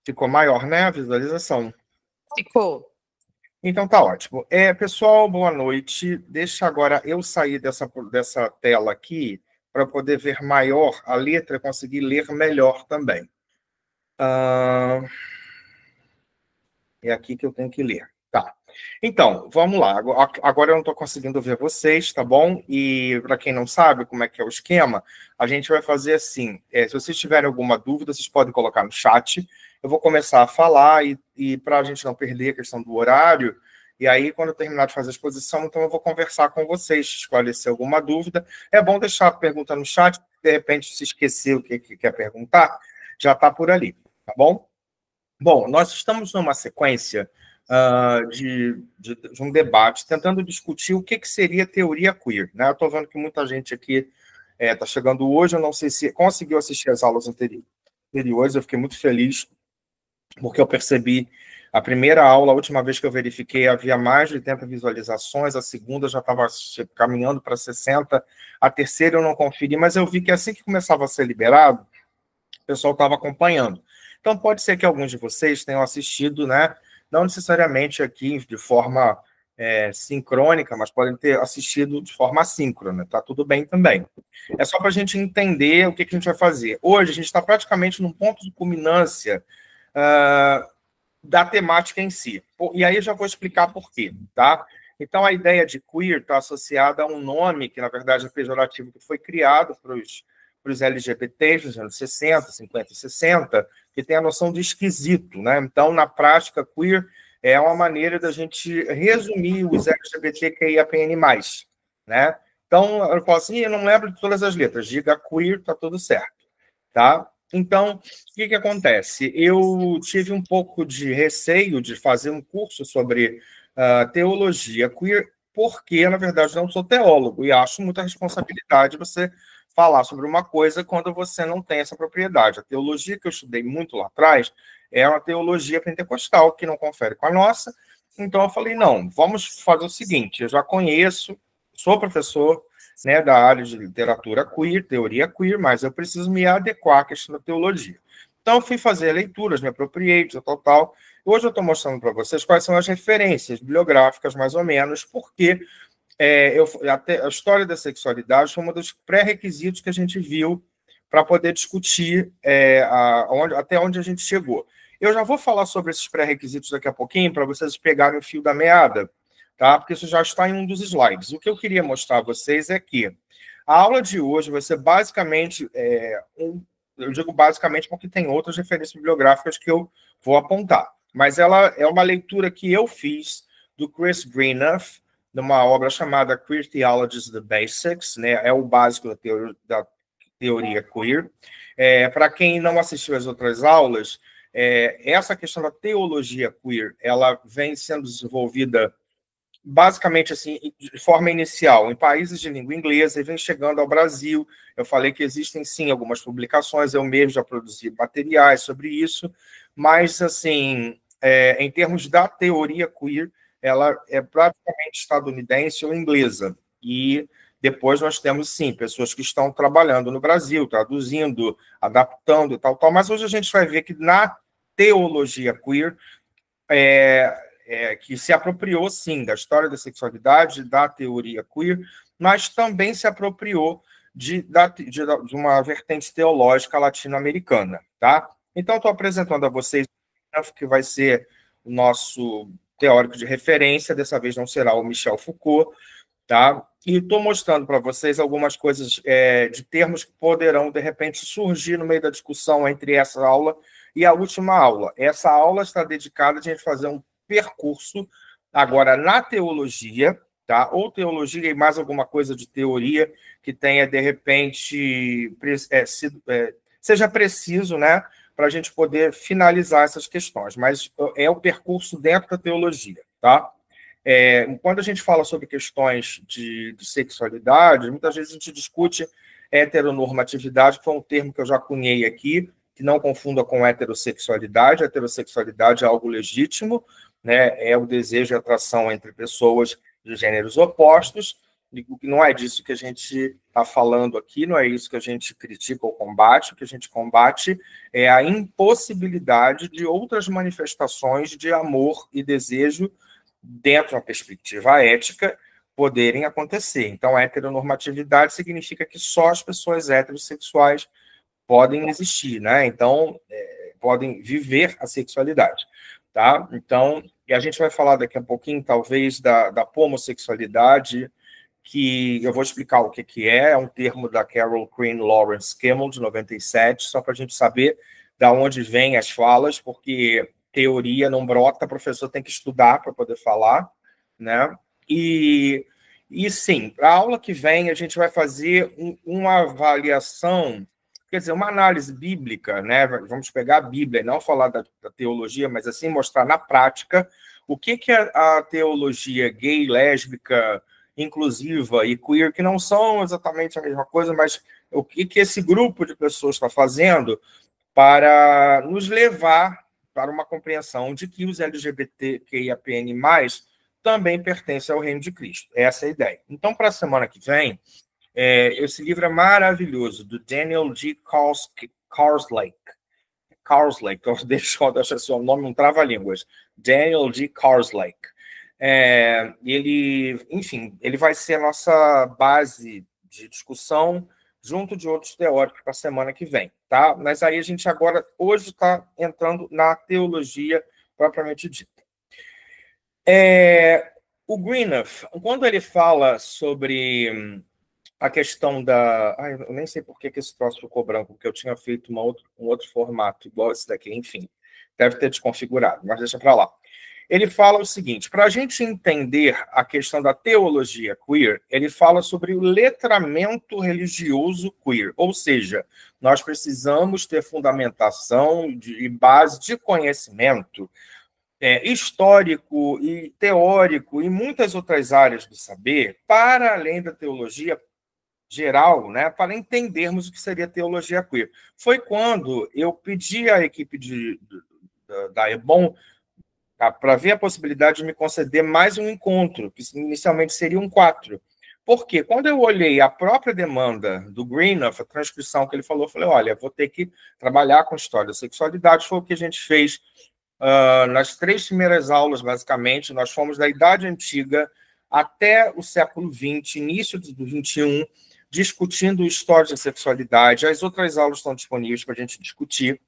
Ficou maior, né, a visualização? Ficou. Então tá ótimo. Pessoal, boa noite. Deixa agora eu sair dessa tela aqui para poder ver maior a letra e conseguir ler melhor também. É aqui que eu tenho que ler. Tá. Então, vamos lá. Agora eu não estou conseguindo ver vocês, tá bom? E para quem não sabe como é que é o esquema, a gente vai fazer assim. Se vocês tiverem alguma dúvida, vocês podem colocar no chat. Eu vou começar a falar e para a gente não perder a questão do horário, e aí, quando eu terminar de fazer a exposição, então eu vou conversar com vocês, esclarecer alguma dúvida. É bom deixar a pergunta no chat, de repente, se esquecer o que quer perguntar, já está por ali, tá bom? Bom, nós estamos numa sequência de um debate, tentando discutir o que seria teoria queer, né? Eu estou vendo que muita gente aqui está chegando hoje, eu não sei se conseguiu assistir as aulas anteriores, eu fiquei muito feliz, porque eu percebi a primeira aula, a última vez que eu verifiquei, havia mais de 80 visualizações, a segunda já estava caminhando para 60, a terceira eu não conferi, mas eu vi que assim que começava a ser liberado, o pessoal estava acompanhando. Então, pode ser que alguns de vocês tenham assistido, né? Não necessariamente aqui de forma sincrônica, mas podem ter assistido de forma assíncrona, tá tudo bem também. É só para a gente entender o que a gente vai fazer. Hoje, a gente está praticamente num ponto de culminância da temática em si. E aí eu já vou explicar por quê, tá? Então, a ideia de queer está associada a um nome que, na verdade, é pejorativo, que foi criado para os LGBTs nos anos 60, 50 e 60, que tem a noção de esquisito, né? Então, na prática, queer é uma maneira da gente resumir os LGBTQIAPN+, né? Então, eu falo assim, eu não lembro de todas as letras, diga queer, tá tudo certo, tá? Então, o que acontece? Eu tive um pouco de receio de fazer um curso sobre teologia queer, porque, na verdade, não sou teólogo e acho muita responsabilidade você falar sobre uma coisa quando você não tem essa propriedade. A teologia que eu estudei muito lá atrás é uma teologia pentecostal, que não confere com a nossa. Então, eu falei, não, vamos fazer o seguinte, eu já conheço, sou professor, né, da área de literatura queer, teoria queer, mas eu preciso me adequar à questão da teologia. Então, eu fui fazer leituras, me apropriei, tal. Hoje eu estou mostrando para vocês quais são as referências bibliográficas, mais ou menos, porque a história da sexualidade foi um dos pré-requisitos que a gente viu para poder discutir até onde a gente chegou. Eu já vou falar sobre esses pré-requisitos daqui a pouquinho, para vocês pegarem o fio da meada, tá? Porque isso já está em um dos slides. O que eu queria mostrar a vocês é que a aula de hoje vai ser basicamente, eu digo basicamente porque tem outras referências bibliográficas que eu vou apontar, mas ela é uma leitura que eu fiz do Chris Greenough, numa obra chamada Queer Theology: The Basics, né? É o básico da teoria queer. Para quem não assistiu às outras aulas, essa questão da teologia queer, ela vem sendo desenvolvida basicamente assim, de forma inicial, em países de língua inglesa, e vem chegando ao Brasil. Eu falei que existem, sim, algumas publicações, eu mesmo já produzi materiais sobre isso, mas, assim, em termos da teoria queer, ela é praticamente estadunidense ou inglesa, e depois nós temos, sim, pessoas que estão trabalhando no Brasil, traduzindo, adaptando e tal, mas hoje a gente vai ver que na teologia queer, que se apropriou, sim, da história da sexualidade, da teoria queer, mas também se apropriou de uma vertente teológica latino-americana, tá? Então, estou apresentando a vocês que vai ser o nosso teórico de referência, dessa vez não será o Michel Foucault, tá? E estou mostrando para vocês algumas coisas de termos que poderão, de repente, surgir no meio da discussão entre essa aula e a última aula. Essa aula está dedicada a gente fazer um percurso agora na teologia, tá? Ou teologia e mais alguma coisa de teoria que tenha, de repente, seja preciso, né, para a gente poder finalizar essas questões, mas é o percurso dentro da teologia, tá? Quando a gente fala sobre questões de sexualidade, muitas vezes a gente discute heteronormatividade, que foi um termo que eu já cunhei aqui, que não confunda com heterossexualidade. A heterossexualidade é algo legítimo, né? É o desejo e atração entre pessoas de gêneros opostos, Não é disso que a gente está falando aqui, não é isso que a gente critica ou combate. O que a gente combate é a impossibilidade de outras manifestações de amor e desejo dentro de uma perspectiva ética poderem acontecer. Então, a heteronormatividade significa que só as pessoas heterossexuais podem existir, né? Então, podem viver a sexualidade, tá? Então, e a gente vai falar daqui a pouquinho, talvez, da homossexualidade, que eu vou explicar o que é um termo da Carol Queen Lawrence Kimmel, de 97, só para a gente saber da onde vêm as falas, porque teoria não brota, professor tem que estudar para poder falar, né? E sim, a aula que vem a gente vai fazer uma avaliação, quer dizer, uma análise bíblica, né? Vamos pegar a Bíblia e não falar da teologia, mas assim mostrar na prática o que a teologia gay, lésbica, inclusiva e queer, que não são exatamente a mesma coisa, mas o que esse grupo de pessoas está fazendo para nos levar para uma compreensão de que os LGBTQIAPN+, também pertencem ao reino de Cristo. Essa é a ideia. Então, para a semana que vem, esse livro é maravilhoso, do Daniel G. Carslake. Deixa eu seu nome, um trava-línguas. Daniel G. Carslake. Ele vai ser a nossa base de discussão junto de outros teóricos para a semana que vem, tá? Mas aí a gente agora, hoje, está entrando na teologia propriamente dita. O Greenough, quando ele fala sobre a questão da... eu nem sei por que esse troço ficou branco, porque eu tinha feito um outro formato, igual esse daqui, enfim. Deve ter desconfigurado, mas deixa para lá. Ele fala o seguinte, para a gente entender a questão da teologia queer, ele fala sobre o letramento religioso queer, ou seja, nós precisamos ter fundamentação e base de conhecimento histórico e teórico e muitas outras áreas do saber, para além da teologia geral, né, para entendermos o que seria teologia queer. Foi quando eu pedi à equipe da EBON para ver a possibilidade de me conceder mais um encontro, que inicialmente seriam 4. Porque quando eu olhei a própria demanda do Greenough, a transcrição que ele falou, eu falei, olha, vou ter que trabalhar com história da sexualidade, foi o que a gente fez nas 3 primeiras aulas, basicamente. Nós fomos da Idade Antiga até o século XX, início do XXI, discutindo história da sexualidade. As outras aulas estão disponíveis para a gente discutir.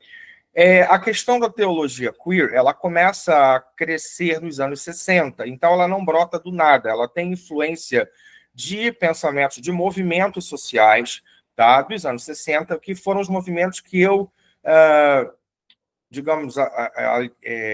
A questão da teologia queer, ela começa a crescer nos anos 60, então ela não brota do nada, ela tem influência de pensamentos, de movimentos sociais, tá, dos anos 60, que foram os movimentos que eu,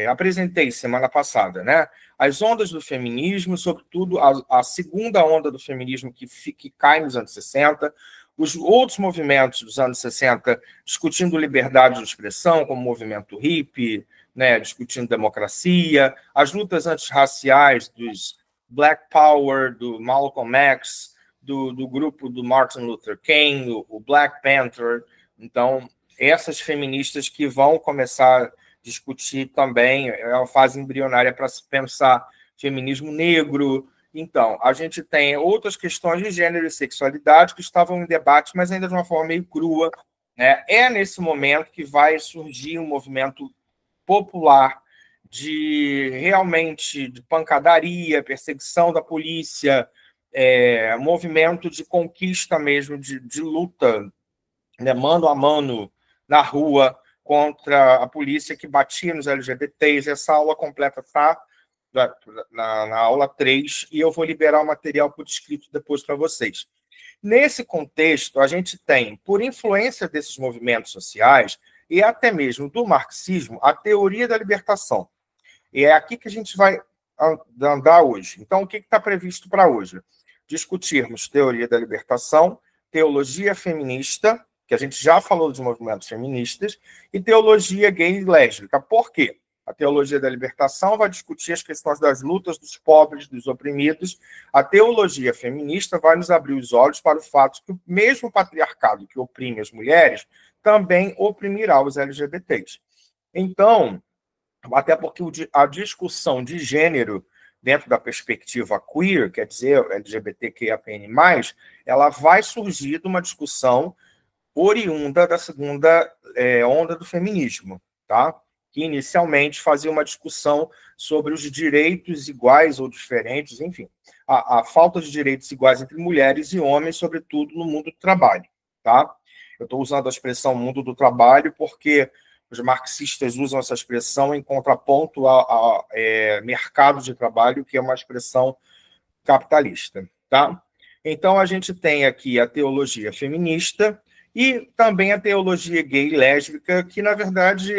apresentei semana passada, né? As ondas do feminismo, sobretudo a segunda onda do feminismo que cai nos anos 60, os outros movimentos dos anos 60 discutindo liberdade de expressão, como o movimento hippie, né, discutindo democracia, as lutas antirraciais dos Black Power, do Malcolm X, do grupo do Martin Luther King, o Black Panther. Então, essas feministas que vão começar a discutir também, é uma fase embrionária para se pensar feminismo negro. Então, a gente tem outras questões de gênero e sexualidade que estavam em debate, mas ainda de uma forma meio crua, né? É nesse momento que vai surgir um movimento popular realmente de pancadaria, perseguição da polícia, movimento de conquista mesmo, de luta, né, mano a mano na rua contra a polícia que batia nos LGBTs. Essa aula completa está na aula 3, e eu vou liberar o material por escrito depois para vocês. Nesse contexto, a gente tem, por influência desses movimentos sociais, e até mesmo do marxismo, a teoria da libertação. E é aqui que a gente vai andar hoje. Então, o que está previsto para hoje? Discutirmos teoria da libertação, teologia feminista, que a gente já falou dos movimentos feministas, e teologia gay e lésbica. Por quê? A teologia da libertação vai discutir as questões das lutas dos pobres, dos oprimidos. A teologia feminista vai nos abrir os olhos para o fato que o mesmo patriarcado que oprime as mulheres também oprimirá os LGBTs. Então, até porque a discussão de gênero dentro da perspectiva queer, quer dizer, LGBTQIAPN+, ela vai surgir de uma discussão oriunda da segunda onda do feminismo, tá? Que inicialmente fazia uma discussão sobre os direitos iguais ou diferentes, enfim, a falta de direitos iguais entre mulheres e homens, sobretudo no mundo do trabalho, tá? Eu estou usando a expressão mundo do trabalho porque os marxistas usam essa expressão em contraponto ao mercado de trabalho, que é uma expressão capitalista, tá? Então, a gente tem aqui a teologia feminista e também a teologia gay e lésbica, que, na verdade,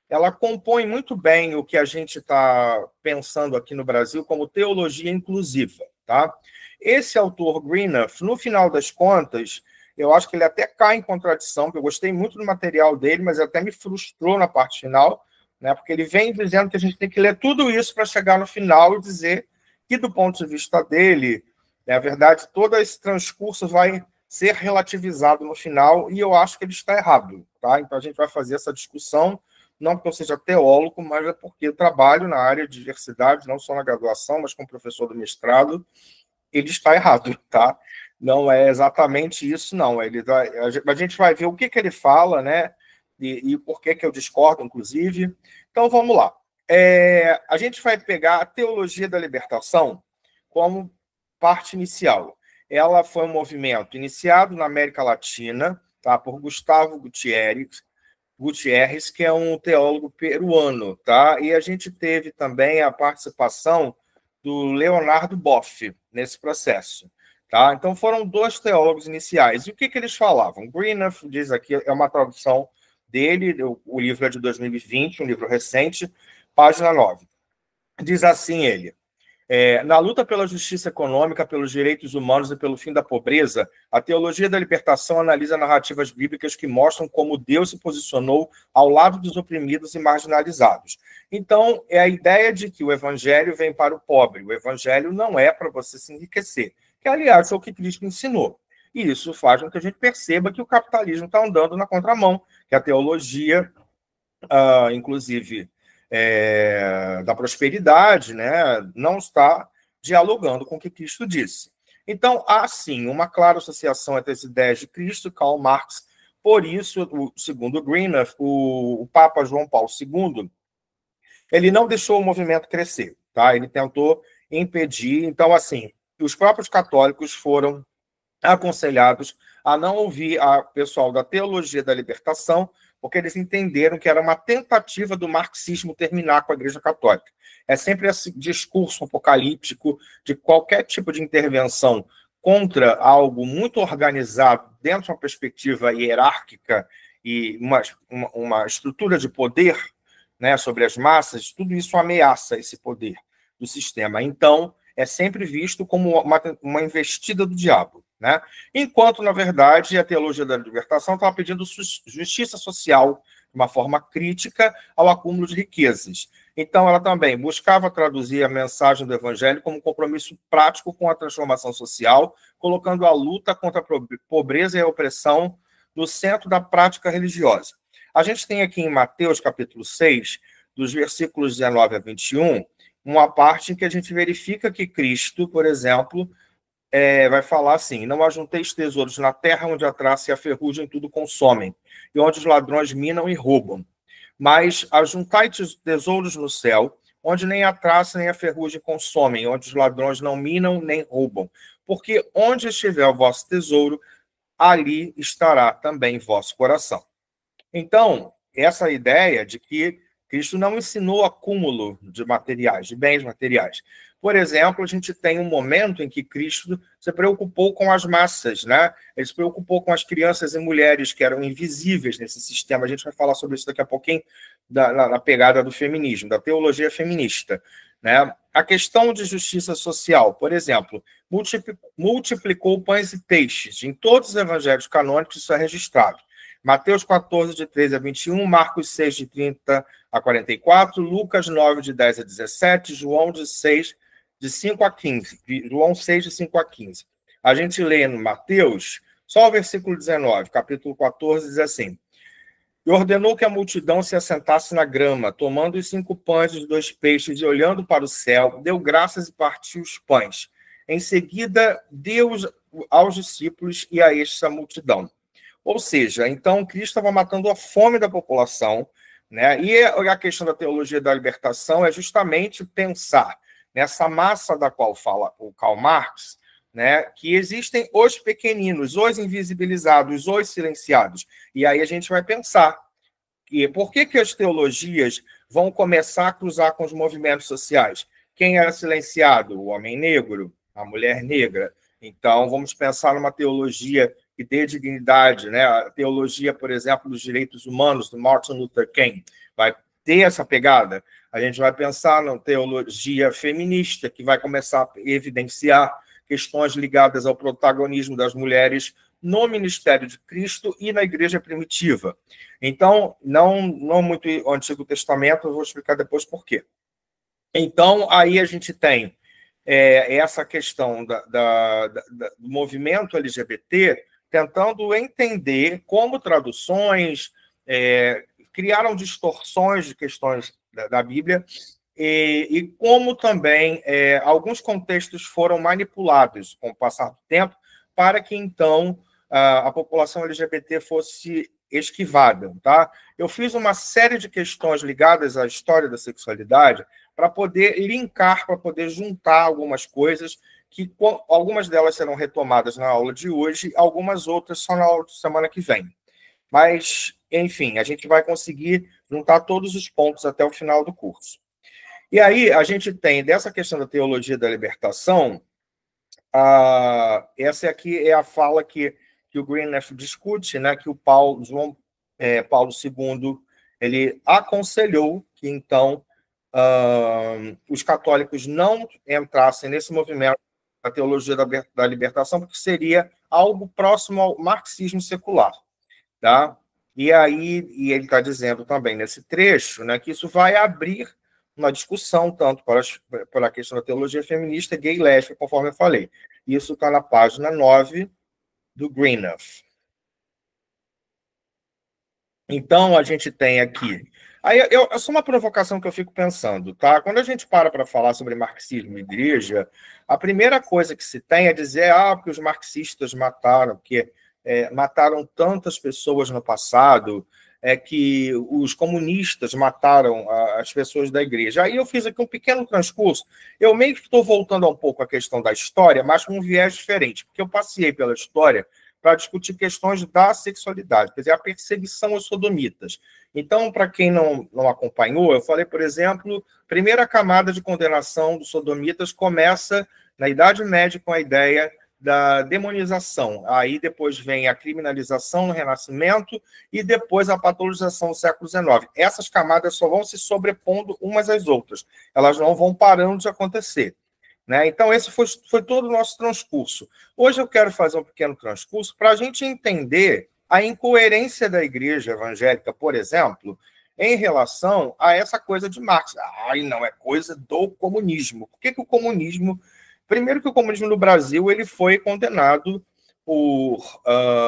ela compõe muito bem o que a gente está pensando aqui no Brasil como teologia inclusiva, tá? Esse autor Greenough, no final das contas, eu acho que ele até cai em contradição, porque eu gostei muito do material dele, mas até me frustrou na parte final, né? Porque ele vem dizendo que a gente tem que ler tudo isso para chegar no final e dizer que, do ponto de vista dele, na verdade, todo esse transcurso vai ser relativizado no final, e eu acho que ele está errado, tá? Então a gente vai fazer essa discussão, não porque eu seja teólogo, mas é porque eu trabalho na área de diversidade, não só na graduação, mas como professor do mestrado, ele está errado, tá? Não é exatamente isso, não. A gente vai ver o que ele fala, né? E por que eu discordo, inclusive. Então, vamos lá. A gente vai pegar a teologia da libertação como parte inicial. Ela foi um movimento iniciado na América Latina, tá, por Gustavo Gutierrez, que é um teólogo peruano, tá? E a gente teve também a participação do Leonardo Boff nesse processo, tá? Então foram dois teólogos iniciais. E o que eles falavam? Greenough diz aqui, é uma tradução dele, o livro é de 2020, um livro recente, página 9. Diz assim ele: na luta pela justiça econômica, pelos direitos humanos e pelo fim da pobreza, a teologia da libertação analisa narrativas bíblicas que mostram como Deus se posicionou ao lado dos oprimidos e marginalizados. Então, é a ideia de que o evangelho vem para o pobre. O evangelho não é para você se enriquecer, que, aliás, é o que Cristo ensinou. E isso faz com que a gente perceba que o capitalismo está andando na contramão, que a teologia, inclusive, da prosperidade, né, não está dialogando com o que Cristo disse. Então, há, sim, uma clara associação entre as ideias de Cristo e Karl Marx. Por isso, segundo Greenough, o Papa João Paulo II, ele não deixou o movimento crescer, tá? Ele tentou impedir. Então, assim, os próprios católicos foram aconselhados a não ouvir a pessoal da teologia da libertação, porque eles entenderam que era uma tentativa do marxismo terminar com a Igreja Católica. É sempre esse discurso apocalíptico de qualquer tipo de intervenção contra algo muito organizado dentro de uma perspectiva hierárquica e uma estrutura de poder, né, sobre as massas, tudo isso ameaça esse poder do sistema. Então, é sempre visto como uma investida do diabo, né? Enquanto, na verdade, a teologia da libertação estava pedindo justiça social de uma forma crítica ao acúmulo de riquezas. Então, ela também buscava traduzir a mensagem do evangelho como um compromisso prático com a transformação social, colocando a luta contra a pobreza e a opressão no centro da prática religiosa. A gente tem aqui em Mateus, capítulo 6, dos versículos 19 a 21, uma parte em que a gente verifica que Cristo, por exemplo, vai falar assim: não ajunteis tesouros na terra, onde a traça e a ferrugem tudo consomem, e onde os ladrões minam e roubam. Mas ajuntai tesouros no céu, onde nem a traça nem a ferrugem consomem, onde os ladrões não minam nem roubam. Porque onde estiver o vosso tesouro, ali estará também vosso coração. Então, essa ideia de que Cristo não ensinou acúmulo de materiais, de bens materiais. Por exemplo, a gente tem um momento em que Cristo se preocupou com as massas, né? Ele se preocupou com as crianças e mulheres que eram invisíveis nesse sistema. A gente vai falar sobre isso daqui a pouquinho, na pegada do feminismo, da teologia feminista, né? A questão de justiça social, por exemplo, multiplicou pães e peixes. Em todos os evangelhos canônicos isso é registrado. Mateus 14, de 13 a 21, Marcos 6, de 30 a 44, Lucas 9, de 10 a 17, João 6, de 5 a 15. João 6, de 5 a 15. A gente lê no Mateus, só o versículo 19, capítulo 14, diz assim: E ordenou que a multidão se assentasse na grama, tomando os 5 pães e os 2 peixes, e olhando para o céu, deu graças e partiu os pães. Em seguida, deu aos discípulos e a estes a multidão. Ou seja, então, Cristo estava matando a fome da população, né? E a questão da teologia da libertação é justamente pensar nessa massa da qual fala o Karl Marx, né, que existem os pequeninos, os invisibilizados, os silenciados. E aí a gente vai pensar que por que as teologias vão começar a cruzar com os movimentos sociais? Quem era silenciado? O homem negro, a mulher negra. Então, vamos pensar numa teologia que dê dignidade, né? A teologia, por exemplo, dos direitos humanos, do Martin Luther King, vai ter essa pegada. A gente vai pensar na teologia feminista, que vai começar a evidenciar questões ligadas ao protagonismo das mulheres no ministério de Cristo e na igreja primitiva. Então, não muito o Antigo Testamento, eu vou explicar depois por quê. Então, aí a gente tem essa questão do movimento LGBT tentando entender como traduções criaram distorções de questões da Bíblia e como também alguns contextos foram manipulados com o passar do tempo para que, então, a população LGBT fosse esquivada. Tá? Eu fiz uma série de questões ligadas à história da sexualidade para poder linkar, para poder juntar algumas coisas, que algumas delas serão retomadas na aula de hoje, algumas outras só na aula de semana que vem. Mas, enfim, a gente vai conseguir juntar todos os pontos até o final do curso. E aí, a gente tem, dessa questão da teologia da libertação, essa aqui é a fala que o Greenleaf discute, né, que o João Paulo II, ele aconselhou que, então, os católicos não entrassem nesse movimento da teologia da libertação, porque seria algo próximo ao marxismo secular. Tá? E aí, ele está dizendo também nesse trecho, né, que isso vai abrir uma discussão tanto para a questão da teologia feminista, gay e lésbica, conforme eu falei. Isso está na página 9 do Greenleaf. Então, a gente tem aqui... Aí, é só uma provocação que eu fico pensando, tá? Quando a gente para falar sobre marxismo e igreja, a primeira coisa que se tem é dizer porque os marxistas mataram, porque mataram tantas pessoas no passado, que os comunistas mataram as pessoas da igreja. Aí eu fiz aqui um pequeno transcurso. Eu meio que estou voltando um pouco à questão da história, mas com um viés diferente, porque eu passei pela história para discutir questões da sexualidade, quer dizer, a perseguição aos sodomitas. Então, para quem não acompanhou, eu falei, por exemplo, a primeira camada de condenação dos sodomitas começa na Idade Média com a ideia da demonização. Aí depois vem a criminalização no Renascimento e depois a patologização no século XIX. Essas camadas só vão se sobrepondo umas às outras. Elas não vão parando de acontecer. Né? Então, esse foi todo o nosso transcurso. Hoje eu quero fazer um pequeno transcurso para a gente entender a incoerência da igreja evangélica, por exemplo, em relação a essa coisa de Marx. Não, é coisa do comunismo. Por que o comunismo... Primeiro que o comunismo no Brasil ele foi condenado por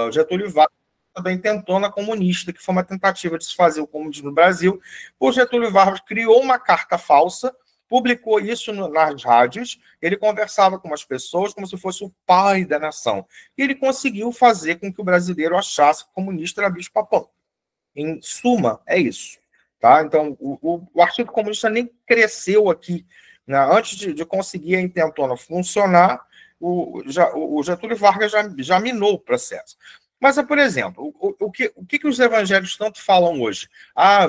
Getúlio Vargas, da intentona comunista, que foi uma tentativa de se fazer o comunismo no Brasil. O Getúlio Vargas criou uma carta falsa, publicou isso nas rádios, ele conversava com as pessoas como se fosse o pai da nação. E ele conseguiu fazer com que o brasileiro achasse que o comunista era bicho-papão. Em suma, é isso. Tá? Então, o Partido Comunista nem cresceu aqui. Né? Antes de conseguir a intentona funcionar, o Getúlio Vargas já minou o processo. Mas, por exemplo, o que os evangélicos tanto falam hoje?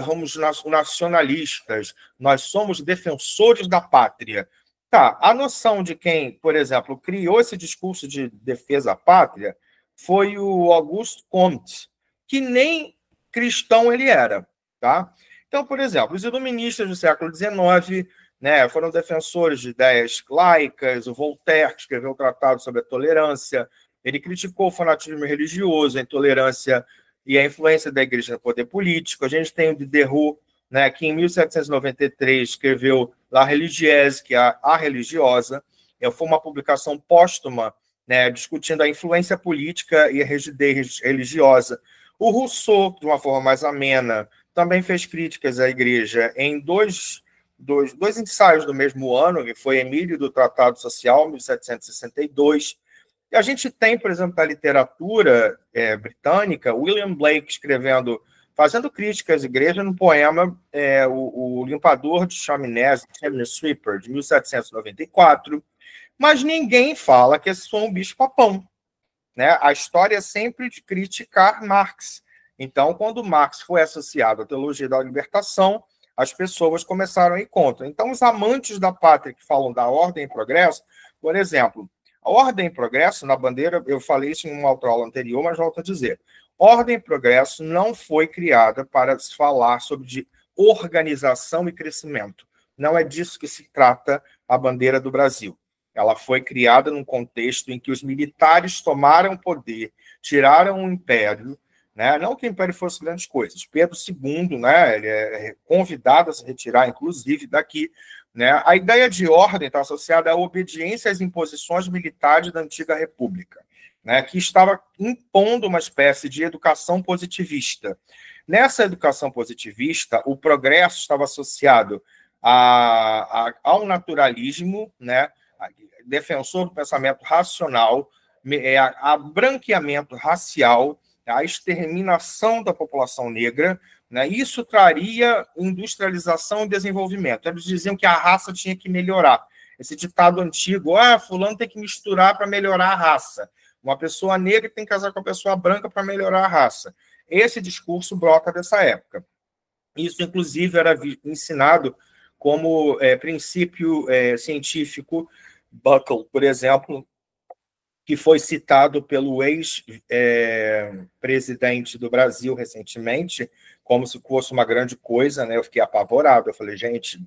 Vamos nacionalistas, nós somos defensores da pátria. Tá, a noção de quem, por exemplo, criou esse discurso de defesa à pátria foi o Auguste Comte, que nem cristão ele era. Tá? Então, por exemplo, os iluministas do século XIX, né, foram defensores de ideias laicas, o Voltaire, que escreveu um tratado sobre a tolerância, ele criticou o fanatismo religioso, a intolerância e a influência da igreja no poder político. A gente tem o Diderot, né, que em 1793 escreveu La Religieuse, que é a religiosa. Foi uma publicação póstuma, né, discutindo a influência política e a rigidez religiosa. O Rousseau, de uma forma mais amena, também fez críticas à igreja em dois ensaios do mesmo ano, que foi Emílio do Tratado Social, 1762. E a gente tem, por exemplo, na literatura britânica, William Blake fazendo críticas à igreja no poema o Limpador de Chaminés, Chimney Sweeper, de 1794, mas ninguém fala que esse foi um bicho-papão. Né? A história é sempre de criticar Marx. Então, quando Marx foi associado à teologia da libertação, as pessoas começaram a ir contra. Então, os amantes da pátria que falam da ordem e progresso, por exemplo, a ordem e progresso, na bandeira, eu falei isso em uma outra aula anterior, mas volto a dizer, ordem e progresso não foi criada para se falar sobre organização e crescimento. Não é disso que se trata a bandeira do Brasil. Ela foi criada num contexto em que os militares tomaram poder, tiraram o império, né? Não que o império fosse grandes coisas. Pedro II, né? Ele é convidado a se retirar, inclusive, daqui. Né? A ideia de ordem está associada à obediência às imposições militares da antiga república, né? Que estava impondo uma espécie de educação positivista. Nessa educação positivista, o progresso estava associado ao naturalismo, né? Defensor do pensamento racional, a branqueamento racial, a exterminação da população negra, né? Isso traria industrialização e desenvolvimento. Eles diziam que a raça tinha que melhorar. Esse ditado antigo, fulano tem que misturar para melhorar a raça. Uma pessoa negra tem que casar com a pessoa branca para melhorar a raça. Esse discurso brota dessa época. Isso, inclusive, era ensinado como princípio científico. Buckle, por exemplo, que foi citado pelo ex-presidente do Brasil recentemente, como se fosse uma grande coisa, né? Eu fiquei apavorado. Eu falei, gente,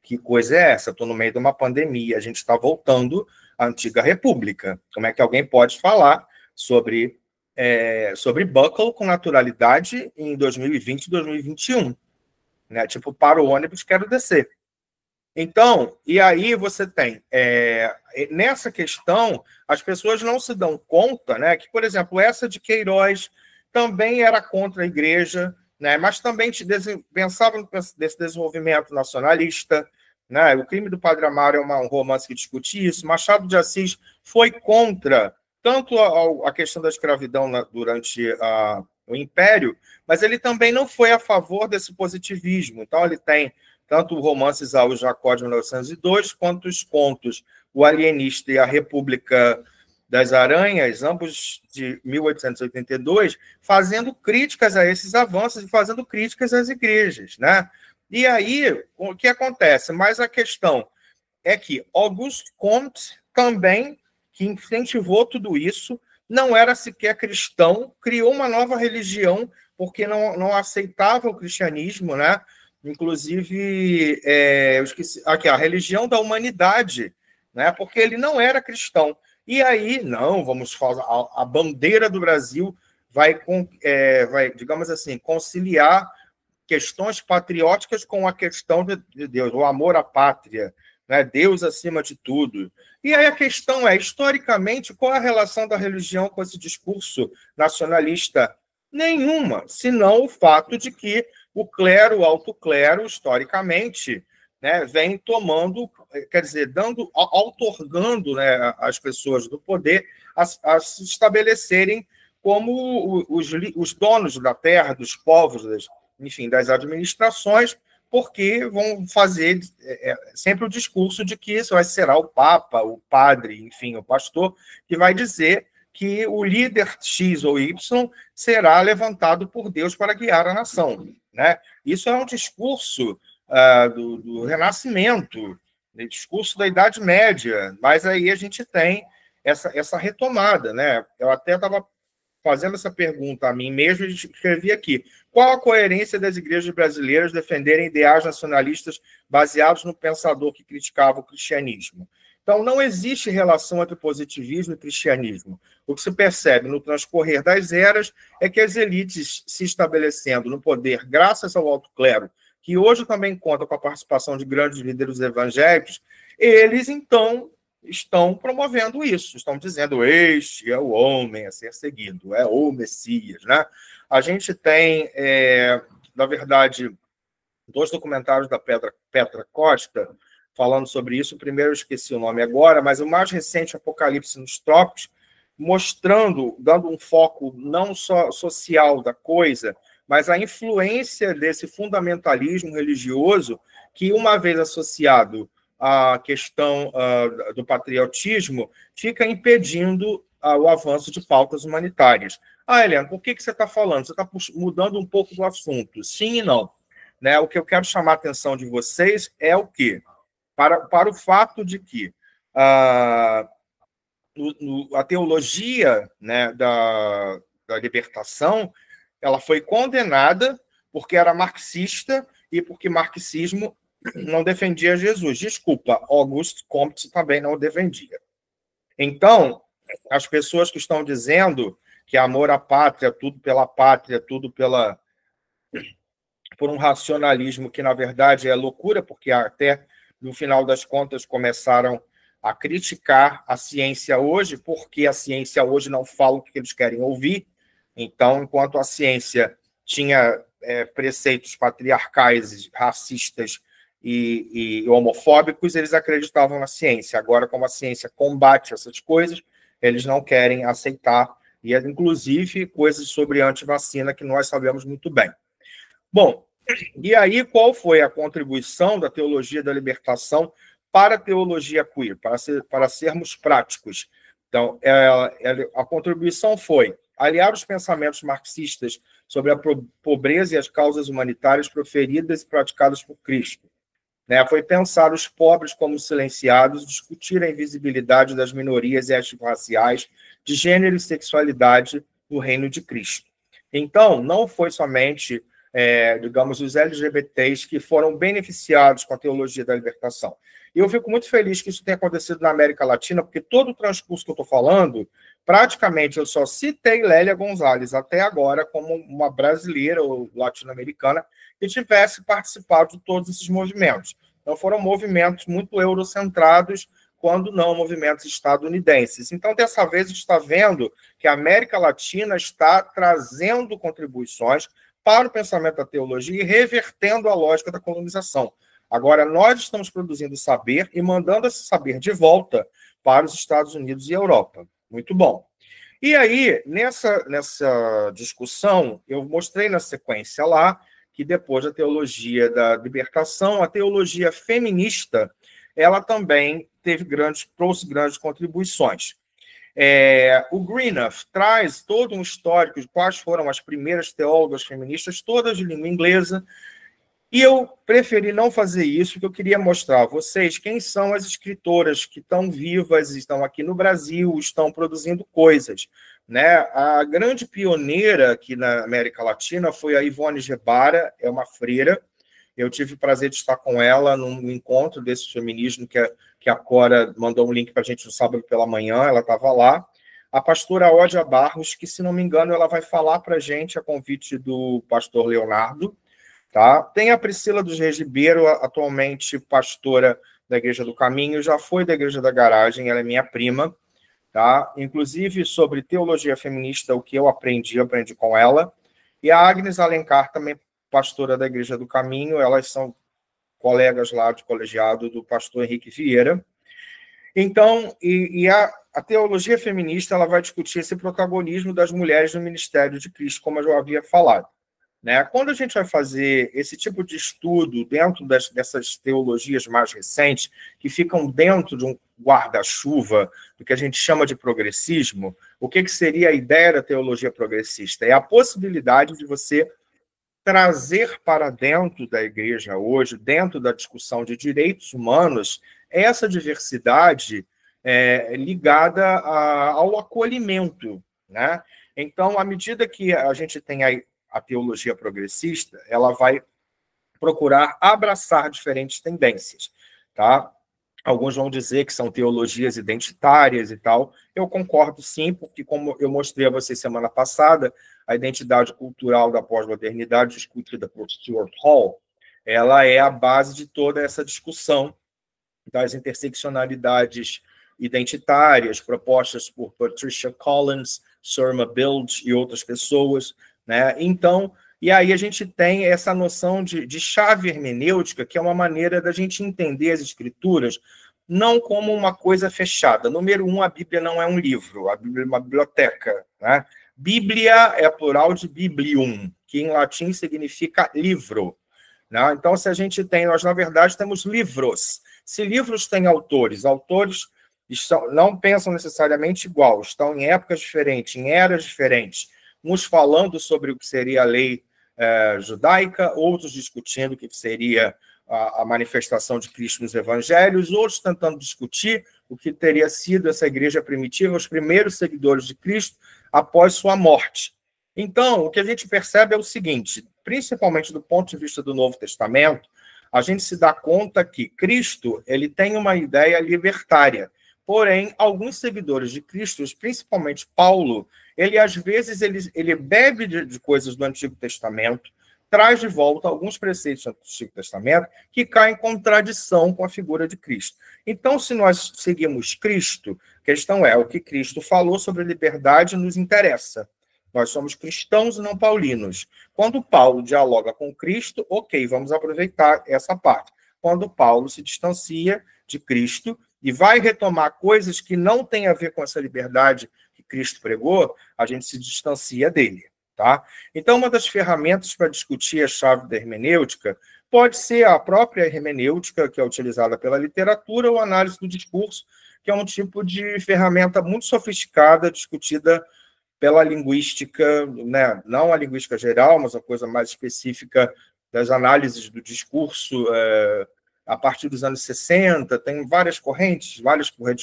que coisa é essa? Estou no meio de uma pandemia, a gente está voltando à antiga república. Como é que alguém pode falar sobre Buckle com naturalidade em 2020 e 2021? Né? Tipo, para o ônibus, quero descer. Então, e aí você tem, nessa questão, as pessoas não se dão conta, né, que, por exemplo, essa de Queiroz também era contra a igreja, né, mas também pensava nesse desenvolvimento nacionalista, né, O Crime do Padre Amaro é um romance que discute isso. Machado de Assis foi contra tanto a questão da escravidão durante o Império, mas ele também não foi a favor desse positivismo. Então, ele tem tanto o romance Isaú Jacó, de 1902, quanto os contos O Alienista e a República das Aranhas, ambos de 1882, fazendo críticas a esses avanços e fazendo críticas às igrejas. Né? E aí, o que acontece? Mas a questão é que Auguste Comte também, que incentivou tudo isso, não era sequer cristão, criou uma nova religião, porque não aceitava o cristianismo, né? Inclusive, eu esqueci, aqui, a religião da humanidade, né? Porque ele não era cristão. E aí, não, vamos falar, a bandeira do Brasil vai, digamos assim, conciliar questões patrióticas com a questão de Deus, o amor à pátria, né? Deus acima de tudo. E aí a questão é, historicamente, qual a relação da religião com esse discurso nacionalista? Nenhuma, senão o fato de que o clero, o alto clero, historicamente, né, vem tomando, quer dizer, outorgando, né, as pessoas do poder a se estabelecerem como os donos da terra, dos povos, enfim, das administrações, porque vão fazer sempre o discurso de que isso será o Papa, o padre, enfim, o pastor, que vai dizer que o líder X ou Y será levantado por Deus para guiar a nação. Né? Isso é um discurso do Renascimento, discurso da Idade Média, mas aí a gente tem essa retomada. Né? Eu até estava fazendo essa pergunta a mim mesmo e escrevi aqui. Qual a coerência das igrejas brasileiras defenderem ideais nacionalistas baseados no pensador que criticava o cristianismo? Então, não existe relação entre positivismo e cristianismo. O que se percebe no transcorrer das eras é que as elites se estabelecendo no poder graças ao alto clero, que hoje também conta com a participação de grandes líderes evangélicos, eles, então, estão promovendo isso, estão dizendo este é o homem a ser seguido, é o Messias, né? A gente tem, na verdade, dois documentários da Petra Costa falando sobre isso. O primeiro eu esqueci o nome agora, mas o mais recente, Apocalipse nos Trópicos, mostrando, dando um foco não só social da coisa, mas a influência desse fundamentalismo religioso que, uma vez associado à questão do patriotismo, fica impedindo o avanço de pautas humanitárias. Helena, por que você está falando? Você está mudando um pouco do assunto. Sim e não. Né? O que eu quero chamar a atenção de vocês é o quê? Para o fato de que a teologia, né, da libertação, ela foi condenada porque era marxista e porque marxismo não defendia Jesus. Desculpa, Auguste Comte também não defendia. Então, as pessoas que estão dizendo que amor à pátria, tudo pela pátria, tudo por um racionalismo que, na verdade, é loucura, porque até, no final das contas, começaram a criticar a ciência hoje, porque a ciência hoje não fala o que eles querem ouvir. Então, enquanto a ciência tinha preceitos patriarcais, racistas e homofóbicos, eles acreditavam na ciência. Agora, como a ciência combate essas coisas, eles não querem aceitar, e inclusive coisas sobre antivacina que nós sabemos muito bem. Bom, e aí qual foi a contribuição da teologia da libertação para a teologia queer, para sermos práticos? Então, a contribuição foi aliar os pensamentos marxistas sobre a pobreza e as causas humanitárias proferidas e praticadas por Cristo. Né? Foi pensar os pobres como silenciados, discutir a invisibilidade das minorias étnico-raciais, de gênero e sexualidade no reino de Cristo. Então, não foi somente digamos, os LGBTs que foram beneficiados com a teologia da libertação. E eu fico muito feliz que isso tenha acontecido na América Latina, porque todo o transcurso que eu estou falando, praticamente eu só citei Lélia Gonzalez até agora como uma brasileira ou latino-americana que tivesse participado de todos esses movimentos. Então, foram movimentos muito eurocentrados, quando não movimentos estadunidenses. Então, dessa vez, a gente está vendo que a América Latina está trazendo contribuições para o pensamento da teologia e revertendo a lógica da colonização. Agora, nós estamos produzindo saber e mandando esse saber de volta para os Estados Unidos e Europa. Muito bom. E aí, nessa discussão, eu mostrei na sequência lá que depois da teologia da libertação, a teologia feminista, ela também trouxe grandes contribuições. O Greenough traz todo um histórico de quais foram as primeiras teólogas feministas, todas de língua inglesa, e eu preferi não fazer isso, porque eu queria mostrar a vocês quem são as escritoras que estão vivas, estão aqui no Brasil, estão produzindo coisas. Né? A grande pioneira aqui na América Latina foi a Ivone Gebara, é uma freira. Eu tive o prazer de estar com ela num encontro desse feminismo que a Cora mandou um link para a gente no sábado pela manhã, ela estava lá. A pastora Ódia Barros, que, se não me engano, ela vai falar para a gente a convite do pastor Leonardo. Tá? Tem a Priscila dos Reis Ribeiro, atualmente pastora da Igreja do Caminho, já foi da Igreja da Garagem, ela é minha prima. Tá? Inclusive, sobre teologia feminista, o que eu aprendi com ela. E a Agnes Alencar, também pastora da Igreja do Caminho, elas são colegas lá de colegiado do pastor Henrique Vieira. Então, a teologia feminista ela vai discutir esse protagonismo das mulheres no ministério de Cristo, como eu já havia falado. Né? Quando a gente vai fazer esse tipo de estudo dentro dessas teologias mais recentes, que ficam dentro de um guarda-chuva do que a gente chama de progressismo, o que seria a ideia da teologia progressista? É a possibilidade de você trazer para dentro da igreja hoje, dentro da discussão de direitos humanos, essa diversidade ligada ao acolhimento. Né? Então, à medida que a gente tem a teologia progressista, ela vai procurar abraçar diferentes tendências. Tá? Alguns vão dizer que são teologias identitárias e tal. Eu concordo sim, porque, como eu mostrei a vocês semana passada, a identidade cultural da pós-modernidade, discutida por Stuart Hall, ela é a base de toda essa discussão das interseccionalidades identitárias propostas por Patricia Collins, Surma Bilge e outras pessoas, né? Então, e aí a gente tem essa noção de chave hermenêutica, que é uma maneira da gente entender as escrituras não como uma coisa fechada. Número um, a Bíblia não é um livro, a Bíblia é uma biblioteca, né? Bíblia é plural de biblium, que em latim significa livro, né? Então, se a gente tem, nós na verdade temos livros. Se livros têm autores, autores não pensam necessariamente igual, estão em épocas diferentes, em eras diferentes, uns falando sobre o que seria a lei judaica, outros discutindo o que seria a manifestação de Cristo nos evangelhos, outros tentando discutir o que teria sido essa igreja primitiva, os primeiros seguidores de Cristo após sua morte. Então, o que a gente percebe é o seguinte, principalmente do ponto de vista do Novo Testamento, a gente se dá conta que Cristo ele tem uma ideia libertária. Porém, alguns seguidores de Cristo, principalmente Paulo, ele às vezes ele bebe de coisas do Antigo Testamento, traz de volta alguns preceitos do Antigo Testamento que caem em contradição com a figura de Cristo. Então, se nós seguimos Cristo, a questão é, o que Cristo falou sobre liberdade nos interessa. Nós somos cristãos e não paulinos. Quando Paulo dialoga com Cristo, ok, vamos aproveitar essa parte. Quando Paulo se distancia de Cristo e vai retomar coisas que não têm a ver com essa liberdade que Cristo pregou, a gente se distancia dele. Tá? Então, uma das ferramentas para discutir a chave da hermenêutica pode ser a própria hermenêutica, que é utilizada pela literatura, ou análise do discurso, que é um tipo de ferramenta muito sofisticada, discutida pela linguística, né? Não a linguística geral, mas a coisa mais específica das análises do discurso, a partir dos anos 60, tem várias correntes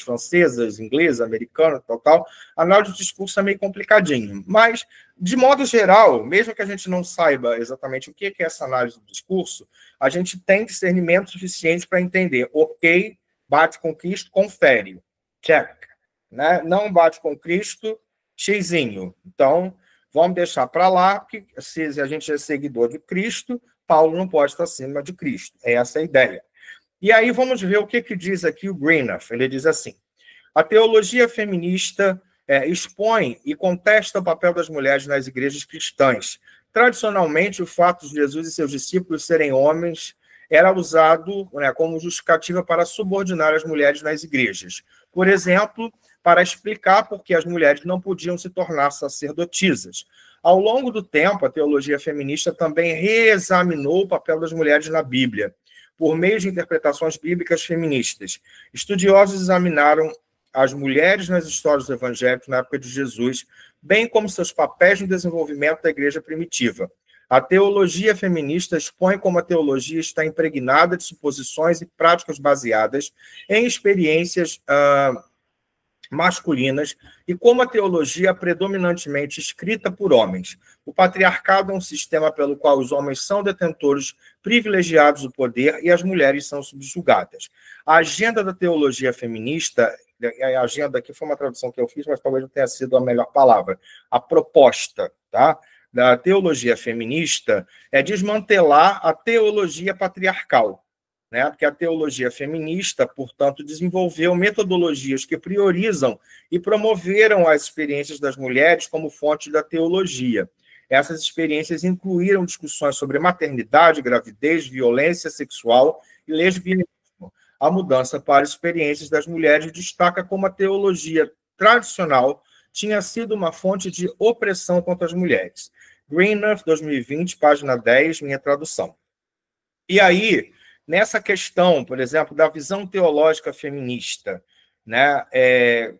francesas, inglesas, americanas, tal. A análise do discurso é meio complicadinho, mas, de modo geral, mesmo que a gente não saiba exatamente o que é essa análise do discurso, a gente tem discernimento suficiente para entender, ok, bate com Cristo, confere, check, né? Não bate com Cristo, xizinho. Então, vamos deixar para lá, que se a gente é seguidor de Cristo, Paulo não pode estar acima de Cristo. É essa a ideia. E aí vamos ver o que diz aqui o Greenough. Ele diz assim, a teologia feminista expõe e contesta o papel das mulheres nas igrejas cristãs. Tradicionalmente, o fato de Jesus e seus discípulos serem homens era usado, né, como justificativa para subordinar as mulheres nas igrejas. Por exemplo, para explicar por que as mulheres não podiam se tornar sacerdotisas. Ao longo do tempo, a teologia feminista também reexaminou o papel das mulheres na Bíblia, por meio de interpretações bíblicas feministas. Estudiosos examinaram as mulheres nas histórias do Evangelho na época de Jesus, bem como seus papéis no desenvolvimento da igreja primitiva. A teologia feminista expõe como a teologia está impregnada de suposições e práticas baseadas em experiências masculinas e como a teologia é predominantemente escrita por homens. O patriarcado é um sistema pelo qual os homens são detentores privilegiados do poder e as mulheres são subjugadas. A agenda da teologia feminista, a agenda aqui foi uma tradução que eu fiz, mas talvez não tenha sido a melhor palavra, a proposta, tá? Da teologia feminista é desmantelar a teologia patriarcal, né? Porque a teologia feminista, portanto, desenvolveu metodologias que priorizam e promoveram as experiências das mulheres como fonte da teologia. Essas experiências incluíram discussões sobre maternidade, gravidez, violência sexual e lesbianismo. A mudança para experiências das mulheres destaca como a teologia tradicional tinha sido uma fonte de opressão contra as mulheres. Greenough, 2020, página 10, minha tradução. E aí, nessa questão, por exemplo, da visão teológica feminista, né,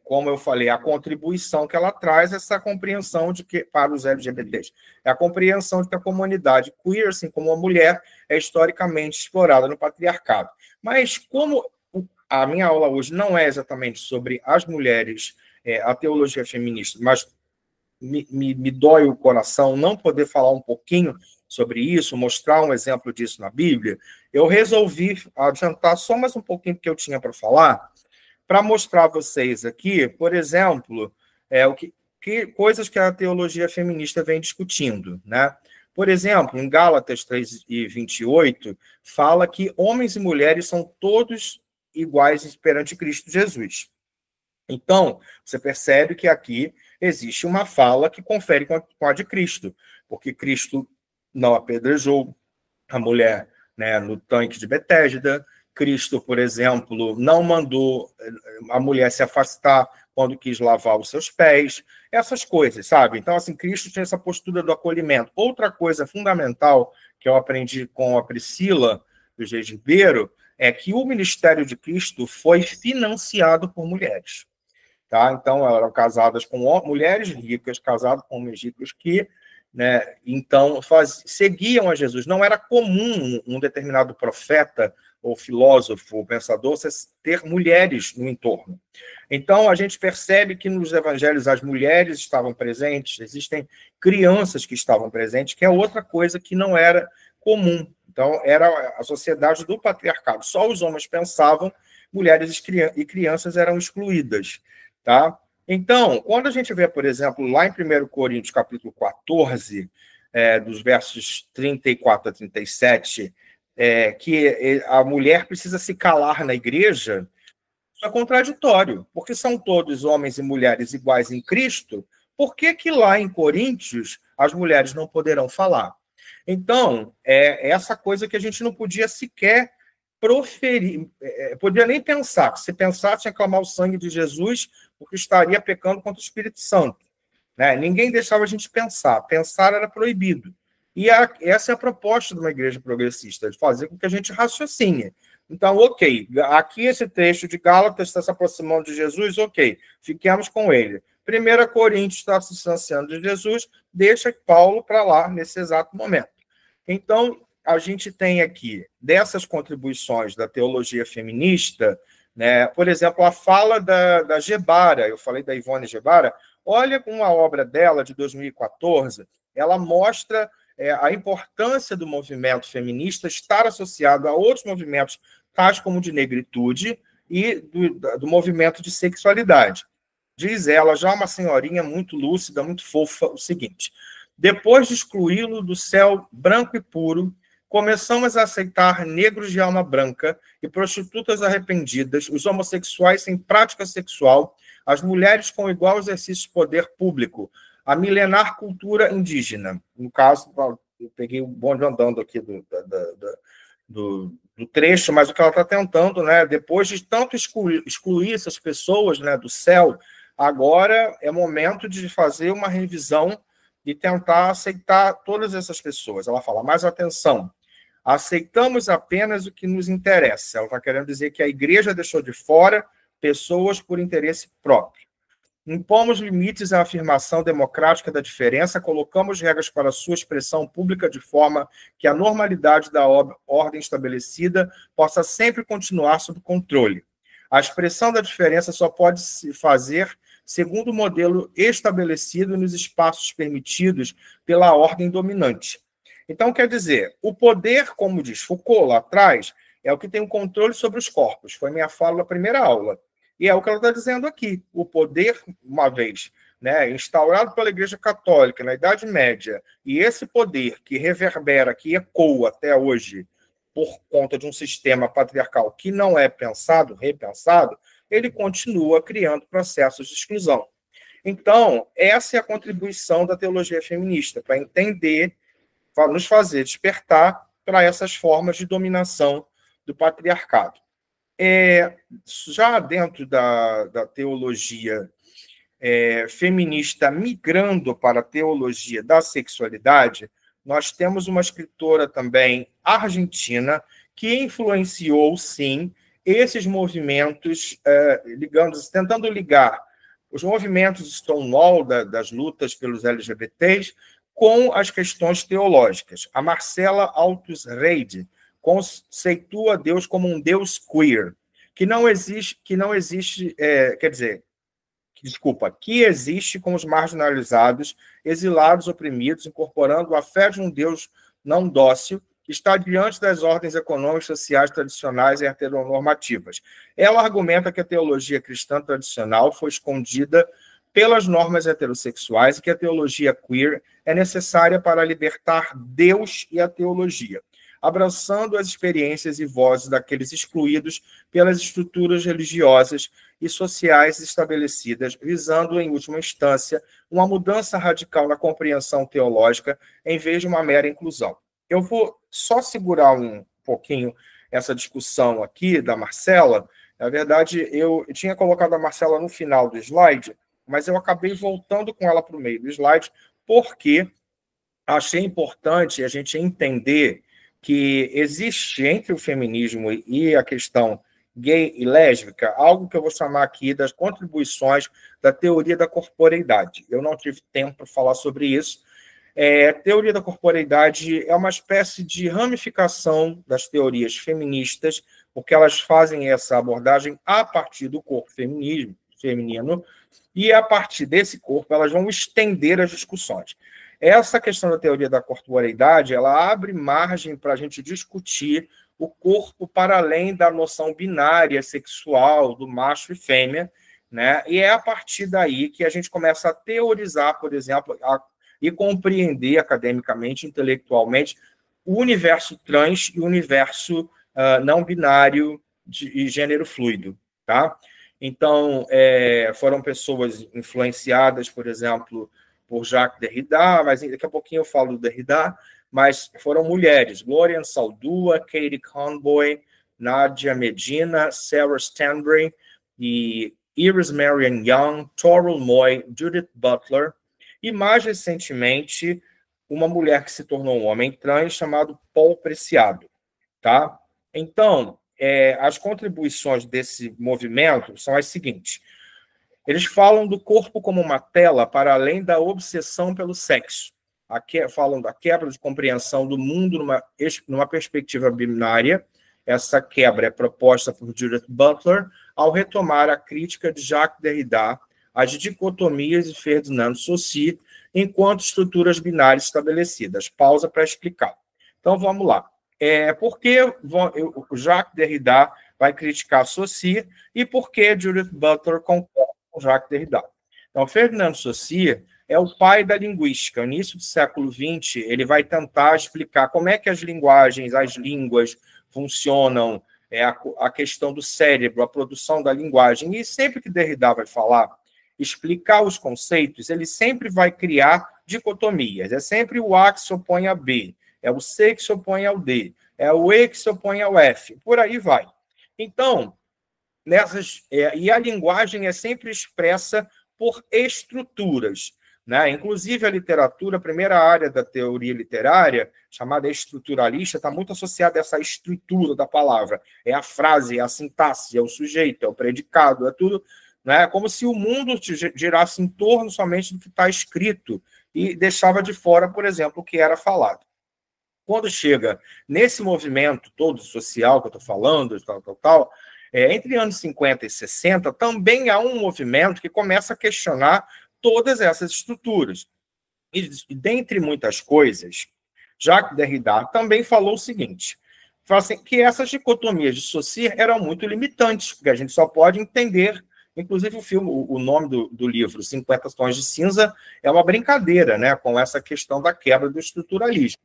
como eu falei, a contribuição que ela traz, essa compreensão de que, para os LGBTs, é a compreensão de que a comunidade queer, assim como a mulher, é historicamente explorada no patriarcado. Mas como a minha aula hoje não é exatamente sobre as mulheres, a teologia feminista, mas me dói o coração não poder falar um pouquinho sobre isso, mostrar um exemplo disso na Bíblia, eu resolvi adiantar só mais um pouquinho do que eu tinha para falar, para mostrar a vocês aqui, por exemplo, coisas que a teologia feminista vem discutindo, né? Por exemplo, em Gálatas 3:28, fala que homens e mulheres são todos iguais perante Cristo Jesus. Então, você percebe que aqui existe uma fala que confere com a de Cristo, porque Cristo não apedrejou a mulher, né, no tanque de Betesda. Cristo, por exemplo, não mandou a mulher se afastar quando quis lavar os seus pés, essas coisas, sabe? Então, assim, Cristo tinha essa postura do acolhimento. Outra coisa fundamental que eu aprendi com a Priscila, do Geis Ribeiro, é que o ministério de Cristo foi financiado por mulheres. Tá? Então, elas eram casadas com mulheres ricas, casadas com homens ricos que, né, então seguiam a Jesus. Não era comum um determinado profeta ou filósofo ou pensador ter mulheres no entorno. Então, a gente percebe que nos evangelhos as mulheres estavam presentes, existem crianças que estavam presentes, que é outra coisa que não era comum. Então, era a sociedade do patriarcado. Só os homens pensavam, mulheres e crianças eram excluídas. Tá? Então, quando a gente vê, por exemplo, lá em 1 Coríntios, capítulo 14, dos versos 34 a 37, que a mulher precisa se calar na igreja, isso é contraditório, porque são todos homens e mulheres iguais em Cristo, por que que lá em Coríntios as mulheres não poderão falar? Então, é essa coisa que a gente não podia sequer proferir, podia nem pensar. Se pensasse em clamar o sangue de Jesus, porque estaria pecando contra o Espírito Santo. Né? Ninguém deixava a gente pensar. Pensar era proibido. E essa é a proposta de uma igreja progressista, de fazer com que a gente raciocine. Então, ok, aqui esse trecho de Gálatas está se aproximando de Jesus, ok, fiquemos com ele. 1 Coríntios está se distanciando de Jesus, deixa Paulo para lá nesse exato momento. Então, a gente tem aqui, dessas contribuições da teologia feminista, né, por exemplo, a fala da Gebara, eu falei da Ivone Gebara, olha uma obra dela, de 2014, ela mostra a importância do movimento feminista estar associado a outros movimentos, tais como o de negritude e do movimento de sexualidade. Diz ela, já uma senhorinha muito lúcida, muito fofa, o seguinte: depois de excluí-lo do céu branco e puro, começamos a aceitar negros de alma branca e prostitutas arrependidas, os homossexuais sem prática sexual, as mulheres com igual exercício de poder público, a milenar cultura indígena. No caso, eu peguei o bonde andando aqui do trecho, mas o que ela está tentando, né, depois de tanto excluir essas pessoas, né, do céu, agora é momento de fazer uma revisão e tentar aceitar todas essas pessoas. Ela fala, mais atenção, aceitamos apenas o que nos interessa. Ela está querendo dizer que a igreja deixou de fora pessoas por interesse próprio. Impomos limites à afirmação democrática da diferença, colocamos regras para sua expressão pública de forma que a normalidade da ordem estabelecida possa sempre continuar sob controle. A expressão da diferença só pode se fazer segundo o modelo estabelecido nos espaços permitidos pela ordem dominante. Então, quer dizer, o poder, como diz Foucault lá atrás, é o que tem o controle sobre os corpos. Foi minha fala na primeira aula. E é o que ela está dizendo aqui. O poder, uma vez, né, instaurado pela Igreja Católica na Idade Média, e esse poder que reverbera, que ecoa até hoje, por conta de um sistema patriarcal que não é pensado, repensado, ele continua criando processos de exclusão. Então, essa é a contribuição da teologia feminista, para entender, para nos fazer despertar para essas formas de dominação do patriarcado. Já dentro da teologia feminista, migrando para a teologia da sexualidade, nós temos uma escritora também argentina que influenciou, sim, esses movimentos, tentando ligar os movimentos Stonewall, das lutas pelos LGBTs, com as questões teológicas. A Marcela Altos Reid conceitua Deus como um Deus queer, que existe com os marginalizados, exilados, oprimidos, incorporando a fé de um Deus não dócil, que está diante das ordens econômicas, sociais, tradicionais e heteronormativas. Ela argumenta que a teologia cristã tradicional foi escondida pelas normas heterossexuais e que a teologia queer é necessária para libertar Deus e a teologia. abraçando as experiências e vozes daqueles excluídos pelas estruturas religiosas e sociais estabelecidas, visando, em última instância, uma mudança radical na compreensão teológica, em vez de uma mera inclusão. Eu vou só segurar um pouquinho essa discussão aqui da Marcela. Na verdade, eu tinha colocado a Marcela no final do slide, mas eu acabei voltando com ela para o meio do slide, porque achei importante a gente entender que existe entre o feminismo e a questão gay e lésbica algo que eu vou chamar aqui das contribuições da teoria da corporeidade. Eu não tive tempo para falar sobre isso. Teoria da corporeidade é uma espécie de ramificação das teorias feministas, porque elas fazem essa abordagem a partir do corpo feminino, e a partir desse corpo elas vão estender as discussões. Essa questão da teoria da corporeidade, ela abre margem para a gente discutir o corpo para além da noção binária sexual do macho e fêmea, né? E é a partir daí que a gente começa a teorizar, por exemplo, e compreender academicamente, intelectualmente, o universo trans e o universo não binário e gênero fluido, tá? Então, foram pessoas influenciadas, por exemplo, por Jacques Derrida, mas daqui a pouquinho eu falo do Derrida, mas foram mulheres, Gloria Saldúa, Katie Conboy, Nadia Medina, Sarah Stanbury, e Iris Marion Young, Toril Moy, Judith Butler, e mais recentemente, uma mulher que se tornou um homem trans chamado Paul Preciado, tá? Então, as contribuições desse movimento são as seguintes. Eles falam do corpo como uma tela para além da obsessão pelo sexo. Falam da quebra de compreensão do mundo numa perspectiva binária. Essa quebra é proposta por Judith Butler ao retomar a crítica de Jacques Derrida às dicotomias de Ferdinand Saussure enquanto estruturas binárias estabelecidas. Pausa para explicar. Então, vamos lá. Por que o Jacques Derrida vai criticar Saussure e por que Judith Butler concorda com Jacques Derrida? Então, Ferdinand Saussure é o pai da linguística. No início do século XX, ele vai tentar explicar como é que as linguagens, as línguas funcionam, a questão do cérebro, a produção da linguagem. E sempre que Derrida vai falar, explicar os conceitos, ele sempre vai criar dicotomias. É sempre o A que se opõe a B, é o C que se opõe ao D, é o E que se opõe ao F, por aí vai. Então, e a linguagem é sempre expressa por estruturas, né? Inclusive, a literatura, a primeira área da teoria literária, chamada estruturalista, está muito associada a essa estrutura da palavra. É a frase, é a sintaxe, é o sujeito, é o predicado, é tudo, né? Como se o mundo girasse em torno somente do que está escrito e deixava de fora, por exemplo, o que era falado. Quando chega nesse movimento todo social que eu estou falando, entre anos 50 e 60, também há um movimento que começa a questionar todas essas estruturas. E, dentre muitas coisas, Jacques Derrida também falou o seguinte, que essas dicotomias de Saussure eram muito limitantes, porque a gente só pode entender, inclusive o nome do livro, 50 Tons de Cinza, é uma brincadeira, né, com essa questão da quebra do estruturalismo,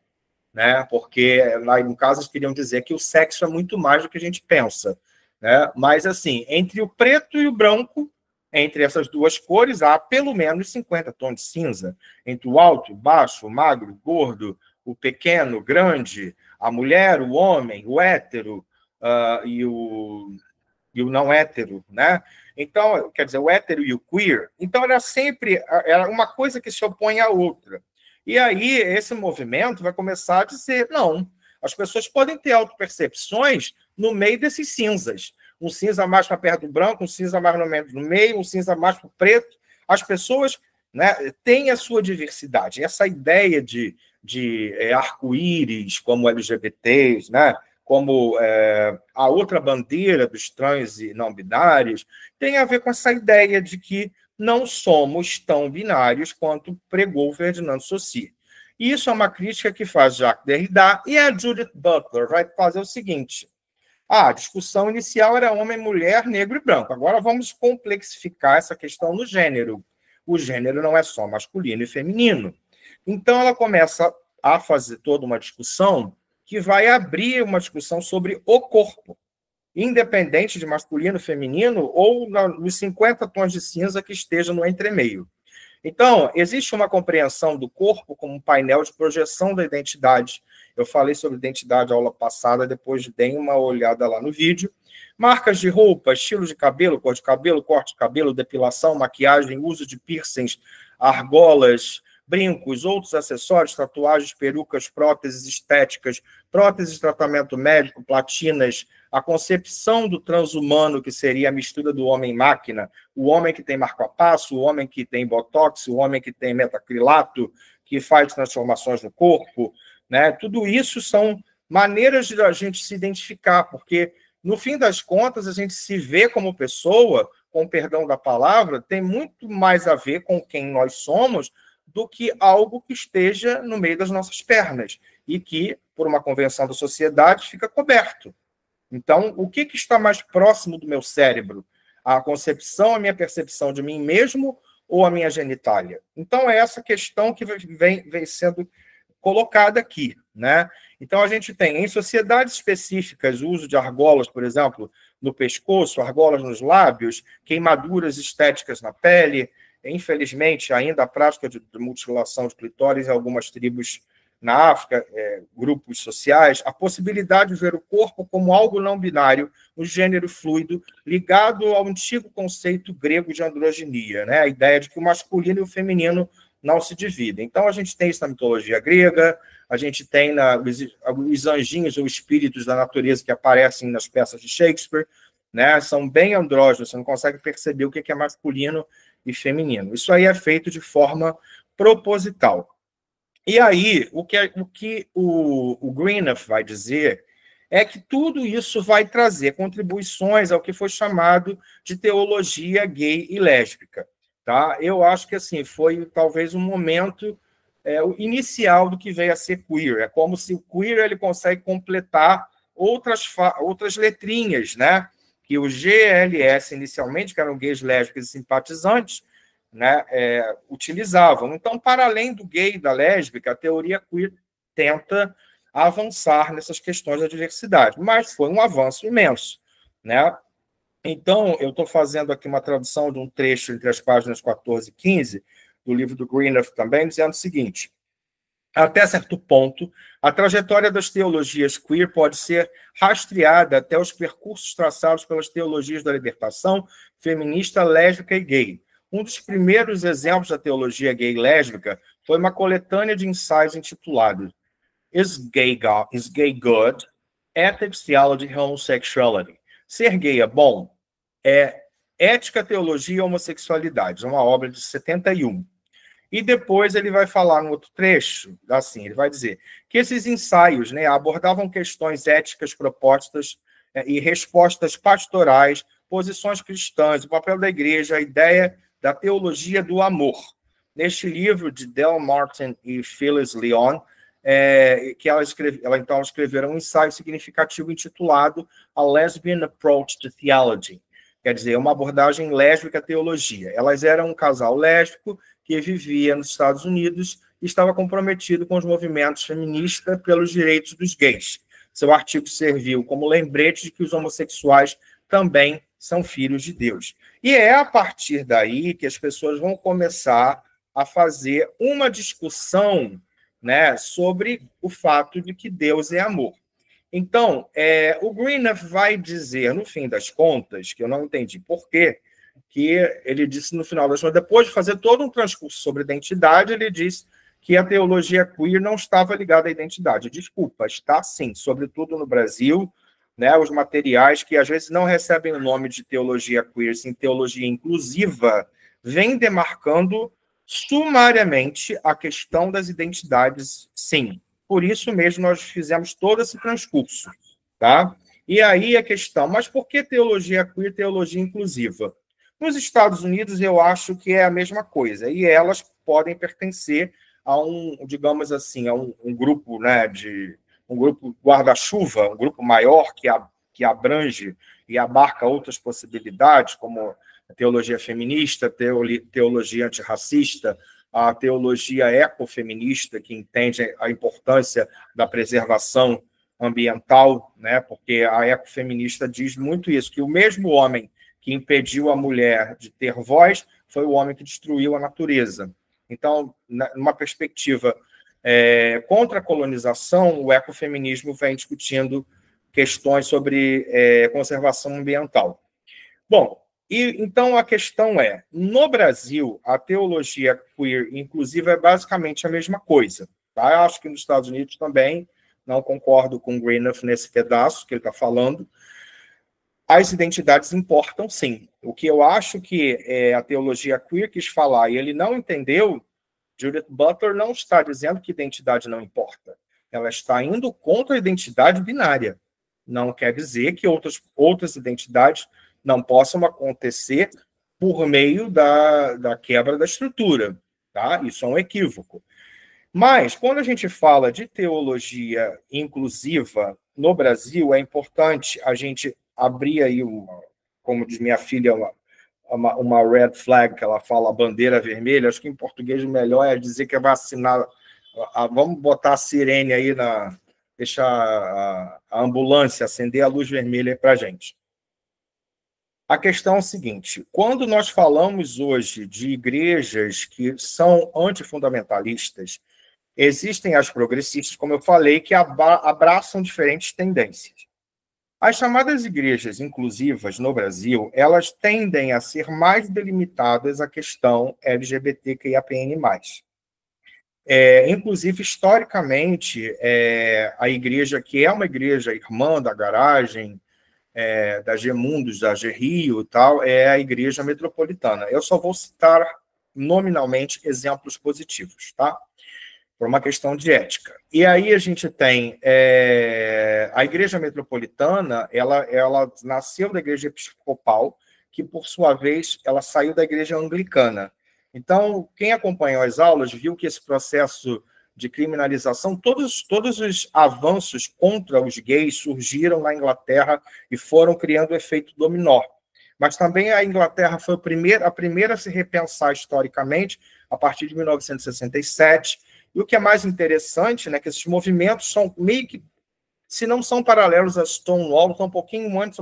né, porque, lá no caso, eles queriam dizer que o sexo é muito mais do que a gente pensa, né? Mas, assim, entre o preto e o branco, entre essas duas cores, há pelo menos 50 tons de cinza. Entre o alto, o baixo, o magro, o gordo, o pequeno, o grande, a mulher, o homem, o hétero e o não hétero, né? Então, quer dizer, o hétero e o queer. Então, era uma coisa que se opõe à outra. E aí, esse movimento vai começar a dizer, não, as pessoas podem ter autopercepções no meio desses cinzas. Um cinza mais para perto do branco, um cinza mais no meio, um cinza mais para o preto. As pessoas, né, têm a sua diversidade. Essa ideia de arco-íris como LGBTs, né, como a outra bandeira dos trans e não binários, tem a ver com essa ideia de que não somos tão binários quanto pregou Ferdinand Saussure. E isso é uma crítica que faz Jacques Derrida, e a Judith Butler vai fazer o seguinte: a discussão inicial era homem, mulher, negro e branco. Agora vamos complexificar essa questão no gênero. O gênero não é só masculino e feminino. Então ela começa a fazer toda uma discussão que vai abrir uma discussão sobre o corpo, independente de masculino, feminino, ou nos 50 tons de cinza que esteja no entremeio. Então, existe uma compreensão do corpo como um painel de projeção da identidade. Eu falei sobre identidade na aula passada, depois deem uma olhada lá no vídeo. Marcas de roupa, estilo de cabelo, cor de cabelo, corte de cabelo, depilação, maquiagem, uso de piercings, argolas, brincos, outros acessórios, tatuagens, perucas, próteses estéticas, próteses de tratamento médico, platinas, a concepção do transhumano, que seria a mistura do homem-máquina, o homem que tem marca-passo, o homem que tem botox, o homem que tem metacrilato, que faz transformações no corpo, né? Tudo isso são maneiras de a gente se identificar, porque, no fim das contas, a gente se vê como pessoa, com o perdão da palavra, tem muito mais a ver com quem nós somos do que algo que esteja no meio das nossas pernas e que, por uma convenção da sociedade, fica coberto. Então, o que está mais próximo do meu cérebro? A concepção, a minha percepção de mim mesmo ou a minha genitália? Então, é essa questão que vem sendo colocada aqui, né? Então, a gente tem, em sociedades específicas, o uso de argolas, por exemplo, no pescoço, argolas nos lábios, queimaduras estéticas na pele. Infelizmente, ainda a prática de mutilação de clitóris em algumas tribos na África, grupos sociais, a possibilidade de ver o corpo como algo não binário, um gênero fluido, ligado ao antigo conceito grego de androginia, né? A ideia de que o masculino e o feminino não se dividem. Então, a gente tem isso na mitologia grega, a gente tem os anjinhos ou espíritos da natureza que aparecem nas peças de Shakespeare, né? São bem andrógenos, você não consegue perceber o que é masculino e feminino. Isso aí é feito de forma proposital. E aí, o que o Greenough vai dizer é que tudo isso vai trazer contribuições ao que foi chamado de teologia gay e lésbica. Tá? Eu acho que assim foi talvez um momento inicial do que veio a ser queer. É como se o queer ele consegue completar outras letrinhas, né? Que o GLS, inicialmente, que eram gays, lésbicas e simpatizantes, né, utilizavam. Então, para além do gay e da lésbica, a teoria queer tenta avançar nessas questões da diversidade, mas foi um avanço imenso, né? Então, eu estou fazendo aqui uma tradução de um trecho entre as páginas 14 e 15 do livro do Greenough também, dizendo o seguinte: até certo ponto, a trajetória das teologias queer pode ser rastreada até os percursos traçados pelas teologias da libertação feminista, lésbica e gay. Um dos primeiros exemplos da teologia gay e lésbica foi uma coletânea de ensaios intitulado Is Gay Good? Ethics, Theology, Homosexuality. Ser gay é bom? Ética, Teologia e Homossexualidade, uma obra de 71. E depois ele vai falar no outro trecho, assim, ele vai dizer que esses ensaios, né, abordavam questões éticas propostas e respostas pastorais, posições cristãs, o papel da igreja, a ideia da teologia do amor. Neste livro de Del Martin e Phyllis Leon, que ela então escreveram um ensaio significativo intitulado A Lesbian Approach to Theology, quer dizer, uma abordagem lésbica à teologia. Elas eram um casal lésbico que vivia nos Estados Unidos e estava comprometido com os movimentos feministas pelos direitos dos gays. Seu artigo serviu como lembrete de que os homossexuais também são filhos de Deus. E é a partir daí que as pessoas vão começar a fazer uma discussão, né, sobre o fato de que Deus é amor. Então, o Greenough vai dizer, no fim das contas, que eu não entendi por quê, que ele disse no final das contas, depois de fazer todo um transcurso sobre identidade, ele disse que a teologia queer não estava ligada à identidade. Desculpa, está sim, sobretudo no Brasil, né, os materiais que às vezes não recebem o nome de teologia queer, sim teologia inclusiva, vêm demarcando sumariamente a questão das identidades, sim. Por isso mesmo nós fizemos todo esse transcurso, tá? E aí a questão, mas por que teologia queer, teologia inclusiva? Nos Estados Unidos eu acho que é a mesma coisa, e elas podem pertencer a digamos assim, a um grupo, né, um grupo guarda-chuva, um grupo maior que abrange e abarca outras possibilidades, como a teologia feminista, teologia antirracista, a teologia ecofeminista, que entende a importância da preservação ambiental, né? Porque a ecofeminista diz muito isso, que o mesmo homem que impediu a mulher de ter voz foi o homem que destruiu a natureza. Então, numa perspectiva contra a colonização, o ecofeminismo vem discutindo questões sobre conservação ambiental. Bom, então a questão é, no Brasil, a teologia queer inclusiva é basicamente a mesma coisa. Tá? Eu acho que nos Estados Unidos também, não concordo com o Greenough nesse pedaço que ele está falando. As identidades importam, sim. O que eu acho que a teologia queer quis falar e ele não entendeu, Judith Butler não está dizendo que identidade não importa. Ela está indo contra a identidade binária. Não quer dizer que outras identidades não possam acontecer por meio da quebra da estrutura. Tá? Isso é um equívoco. Mas, quando a gente fala de teologia inclusiva no Brasil, é importante a gente abrir aí, como diz minha filha, uma red flag, que ela fala, a bandeira vermelha. Acho que em português o melhor é dizer que é vacinar. Vamos botar a sirene aí, deixar a ambulância acender a luz vermelha para a gente. A questão é a seguinte: quando nós falamos hoje de igrejas que são antifundamentalistas, existem as progressistas, como eu falei, que abraçam diferentes tendências. As chamadas igrejas inclusivas no Brasil, elas tendem a ser mais delimitadas à questão LGBTQIAPN+. Inclusive, historicamente, a igreja, que é uma igreja irmã da Garagem, da Gemundos, da Gerrio e tal, é a Igreja Metropolitana. Eu só vou citar nominalmente exemplos positivos, tá? Por uma questão de ética. E aí a gente tem a Igreja Metropolitana, ela nasceu da Igreja Episcopal, que, por sua vez, ela saiu da Igreja Anglicana. Então, quem acompanhou as aulas viu que esse processo de criminalização, todos os avanços contra os gays surgiram na Inglaterra e foram criando o efeito dominó. Mas também a Inglaterra foi a primeira a se repensar historicamente, a partir de 1967. E o que é mais interessante, né, que esses movimentos são meio que, se não são paralelos a Stonewall, estão um pouquinho antes,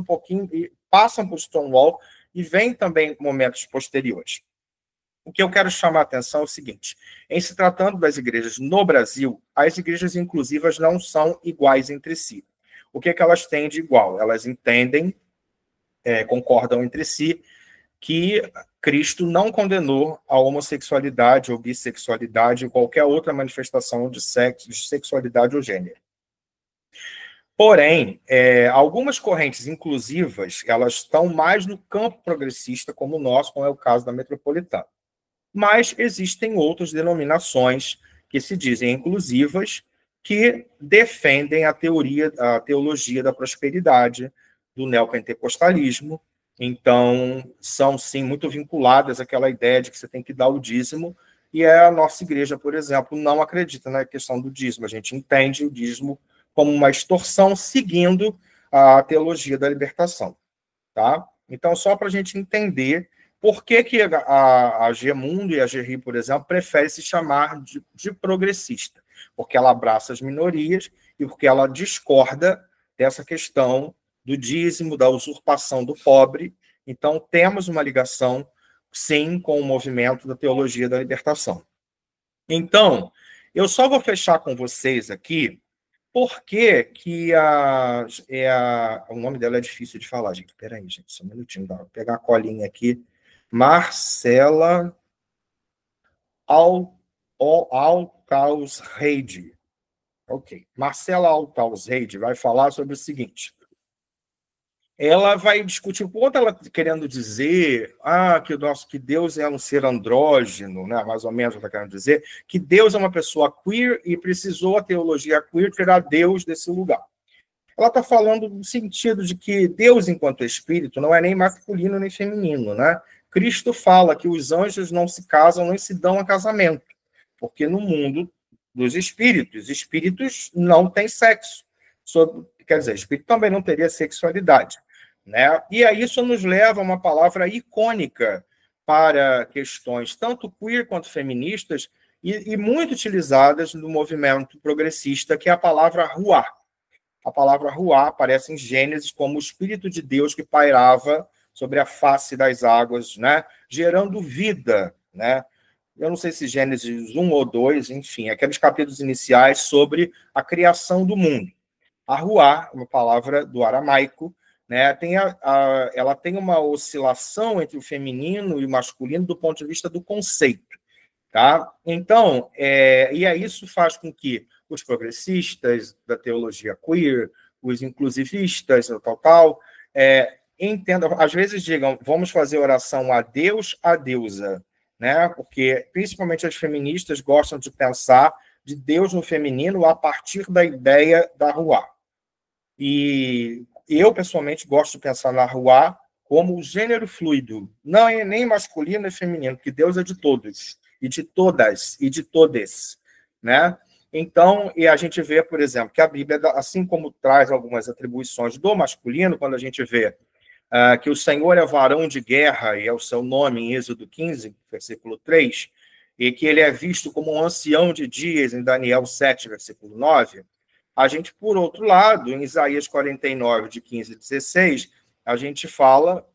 e passam por Stonewall, e vêm também momentos posteriores. O que eu quero chamar a atenção é o seguinte: em se tratando das igrejas no Brasil, as igrejas inclusivas não são iguais entre si. O que elas têm de igual? Elas entendem, concordam entre si, que Cristo não condenou a homossexualidade ou bissexualidade ou qualquer outra manifestação de sexo, de sexualidade ou gênero. Porém, algumas correntes inclusivas, elas estão mais no campo progressista, como o nosso, como é o caso da Metropolitana. Mas existem outras denominações que se dizem inclusivas, que defendem a teologia da prosperidade, do neopentecostalismo. Então, são, sim, muito vinculadas àquela ideia de que você tem que dar o dízimo, e a nossa igreja, por exemplo, não acredita na questão do dízimo. A gente entende o dízimo como uma extorsão, seguindo a teologia da libertação. Tá? Então, só para a gente entender por que a Gemundo e a Gerri, por exemplo, preferem se chamar de progressista, porque ela abraça as minorias e porque ela discorda dessa questão do dízimo, da usurpação do pobre. Então, temos uma ligação, sim, com o movimento da teologia da libertação. Então, eu só vou fechar com vocês aqui, porque que o nome dela é difícil de falar, gente. Espera aí, gente, só um minutinho. Vou pegar a colinha aqui. Marcela Altausreide. Ok. Marcela Altausreide vai falar sobre o seguinte: ela vai discutir, quanto ela querendo dizer que Deus é um ser andrógeno, né? Mais ou menos ela está querendo dizer que Deus é uma pessoa queer e precisou a teologia queer tirar Deus desse lugar. Ela está falando no sentido de que Deus, enquanto espírito, não é nem masculino nem feminino, né? Cristo fala que os anjos não se casam nem se dão a casamento, porque no mundo dos espíritos não têm sexo. Quer dizer, espírito também não teria sexualidade. Né? E aí isso nos leva a uma palavra icônica para questões tanto queer quanto feministas e muito utilizadas no movimento progressista, que é a palavra ruá. a palavra ruá aparece em Gênesis como o Espírito de Deus que pairava sobre a face das águas, né? Gerando vida, né? Eu não sei se Gênesis 1 ou 2, enfim, aqueles capítulos iniciais sobre a criação do mundo. A ruá, uma palavra do aramaico, né, ela tem uma oscilação entre o feminino e o masculino do ponto de vista do conceito. Tá? Então, e aí isso faz com que os progressistas da teologia queer, os inclusivistas, tal, entendam, às vezes digam, vamos fazer oração a Deus, a deusa, né? Porque principalmente as feministas gostam de pensar de Deus no feminino a partir da ideia da ruá. E eu, pessoalmente, gosto de pensar na ruá como o gênero fluido, não é nem masculino nem feminino, porque Deus é de todos, e de todas, e de todes, né? Então, e a gente vê, por exemplo, que a Bíblia, assim como traz algumas atribuições do masculino, quando a gente vê que o Senhor é varão de guerra, e é o seu nome em Êxodo 15, versículo 3, e que ele é visto como um ancião de dias em Daniel 7, versículo 9, a gente, por outro lado, em Isaías 49, de 15 a 16, a gente fala,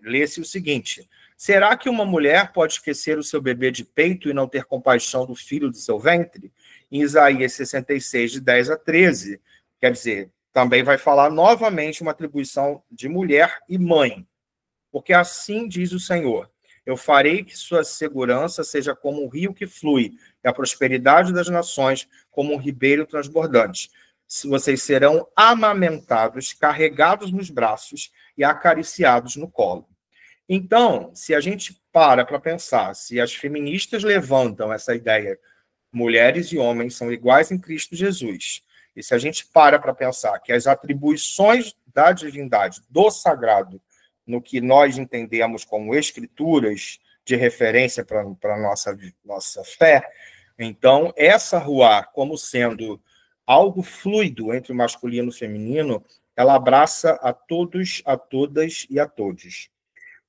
lê-se o seguinte: será que uma mulher pode esquecer o seu bebê de peito e não ter compaixão do filho do seu ventre? Em Isaías 66, de 10 a 13, quer dizer, também vai falar novamente uma atribuição de mulher e mãe, porque assim diz o Senhor: eu farei que sua segurança seja como um rio que flui, e a prosperidade das nações como um ribeiro transbordante. Vocês serão amamentados, carregados nos braços e acariciados no colo. Então, se a gente para pensar, se as feministas levantam essa ideia, mulheres e homens são iguais em Cristo Jesus, e se a gente para pensar que as atribuições da divindade, do sagrado, no que nós entendemos como escrituras de referência para a nossa fé, então, essa ruá, como sendo algo fluido entre o masculino e o feminino, ela abraça a todos, a todas e a todos.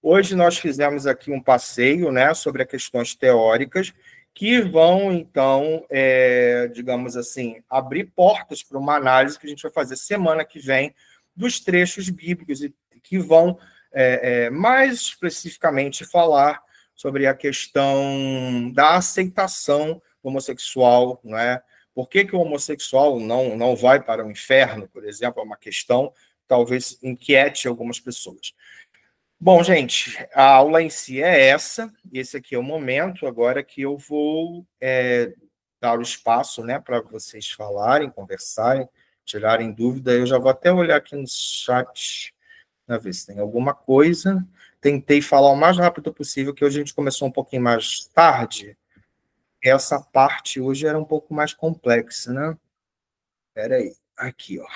Hoje nós fizemos aqui um passeio, né, sobre as questões teóricas que vão, então, digamos assim, abrir portas para uma análise que a gente vai fazer semana que vem dos trechos bíblicos e que vão, mais especificamente, falar sobre a questão da aceitação homossexual, não é? Por que o homossexual não vai para o inferno, por exemplo, é uma questão que talvez inquiete algumas pessoas. Bom, gente, a aula em si é essa, esse aqui é o momento agora que eu vou dar o espaço, né, para vocês falarem, conversarem, tirarem dúvida. Eu já vou até olhar aqui no chat para ver se tem alguma coisa. Tentei falar o mais rápido possível, que hoje a gente começou um pouquinho mais tarde. Essa parte hoje era um pouco mais complexa, né? Espera aí, aqui, ó.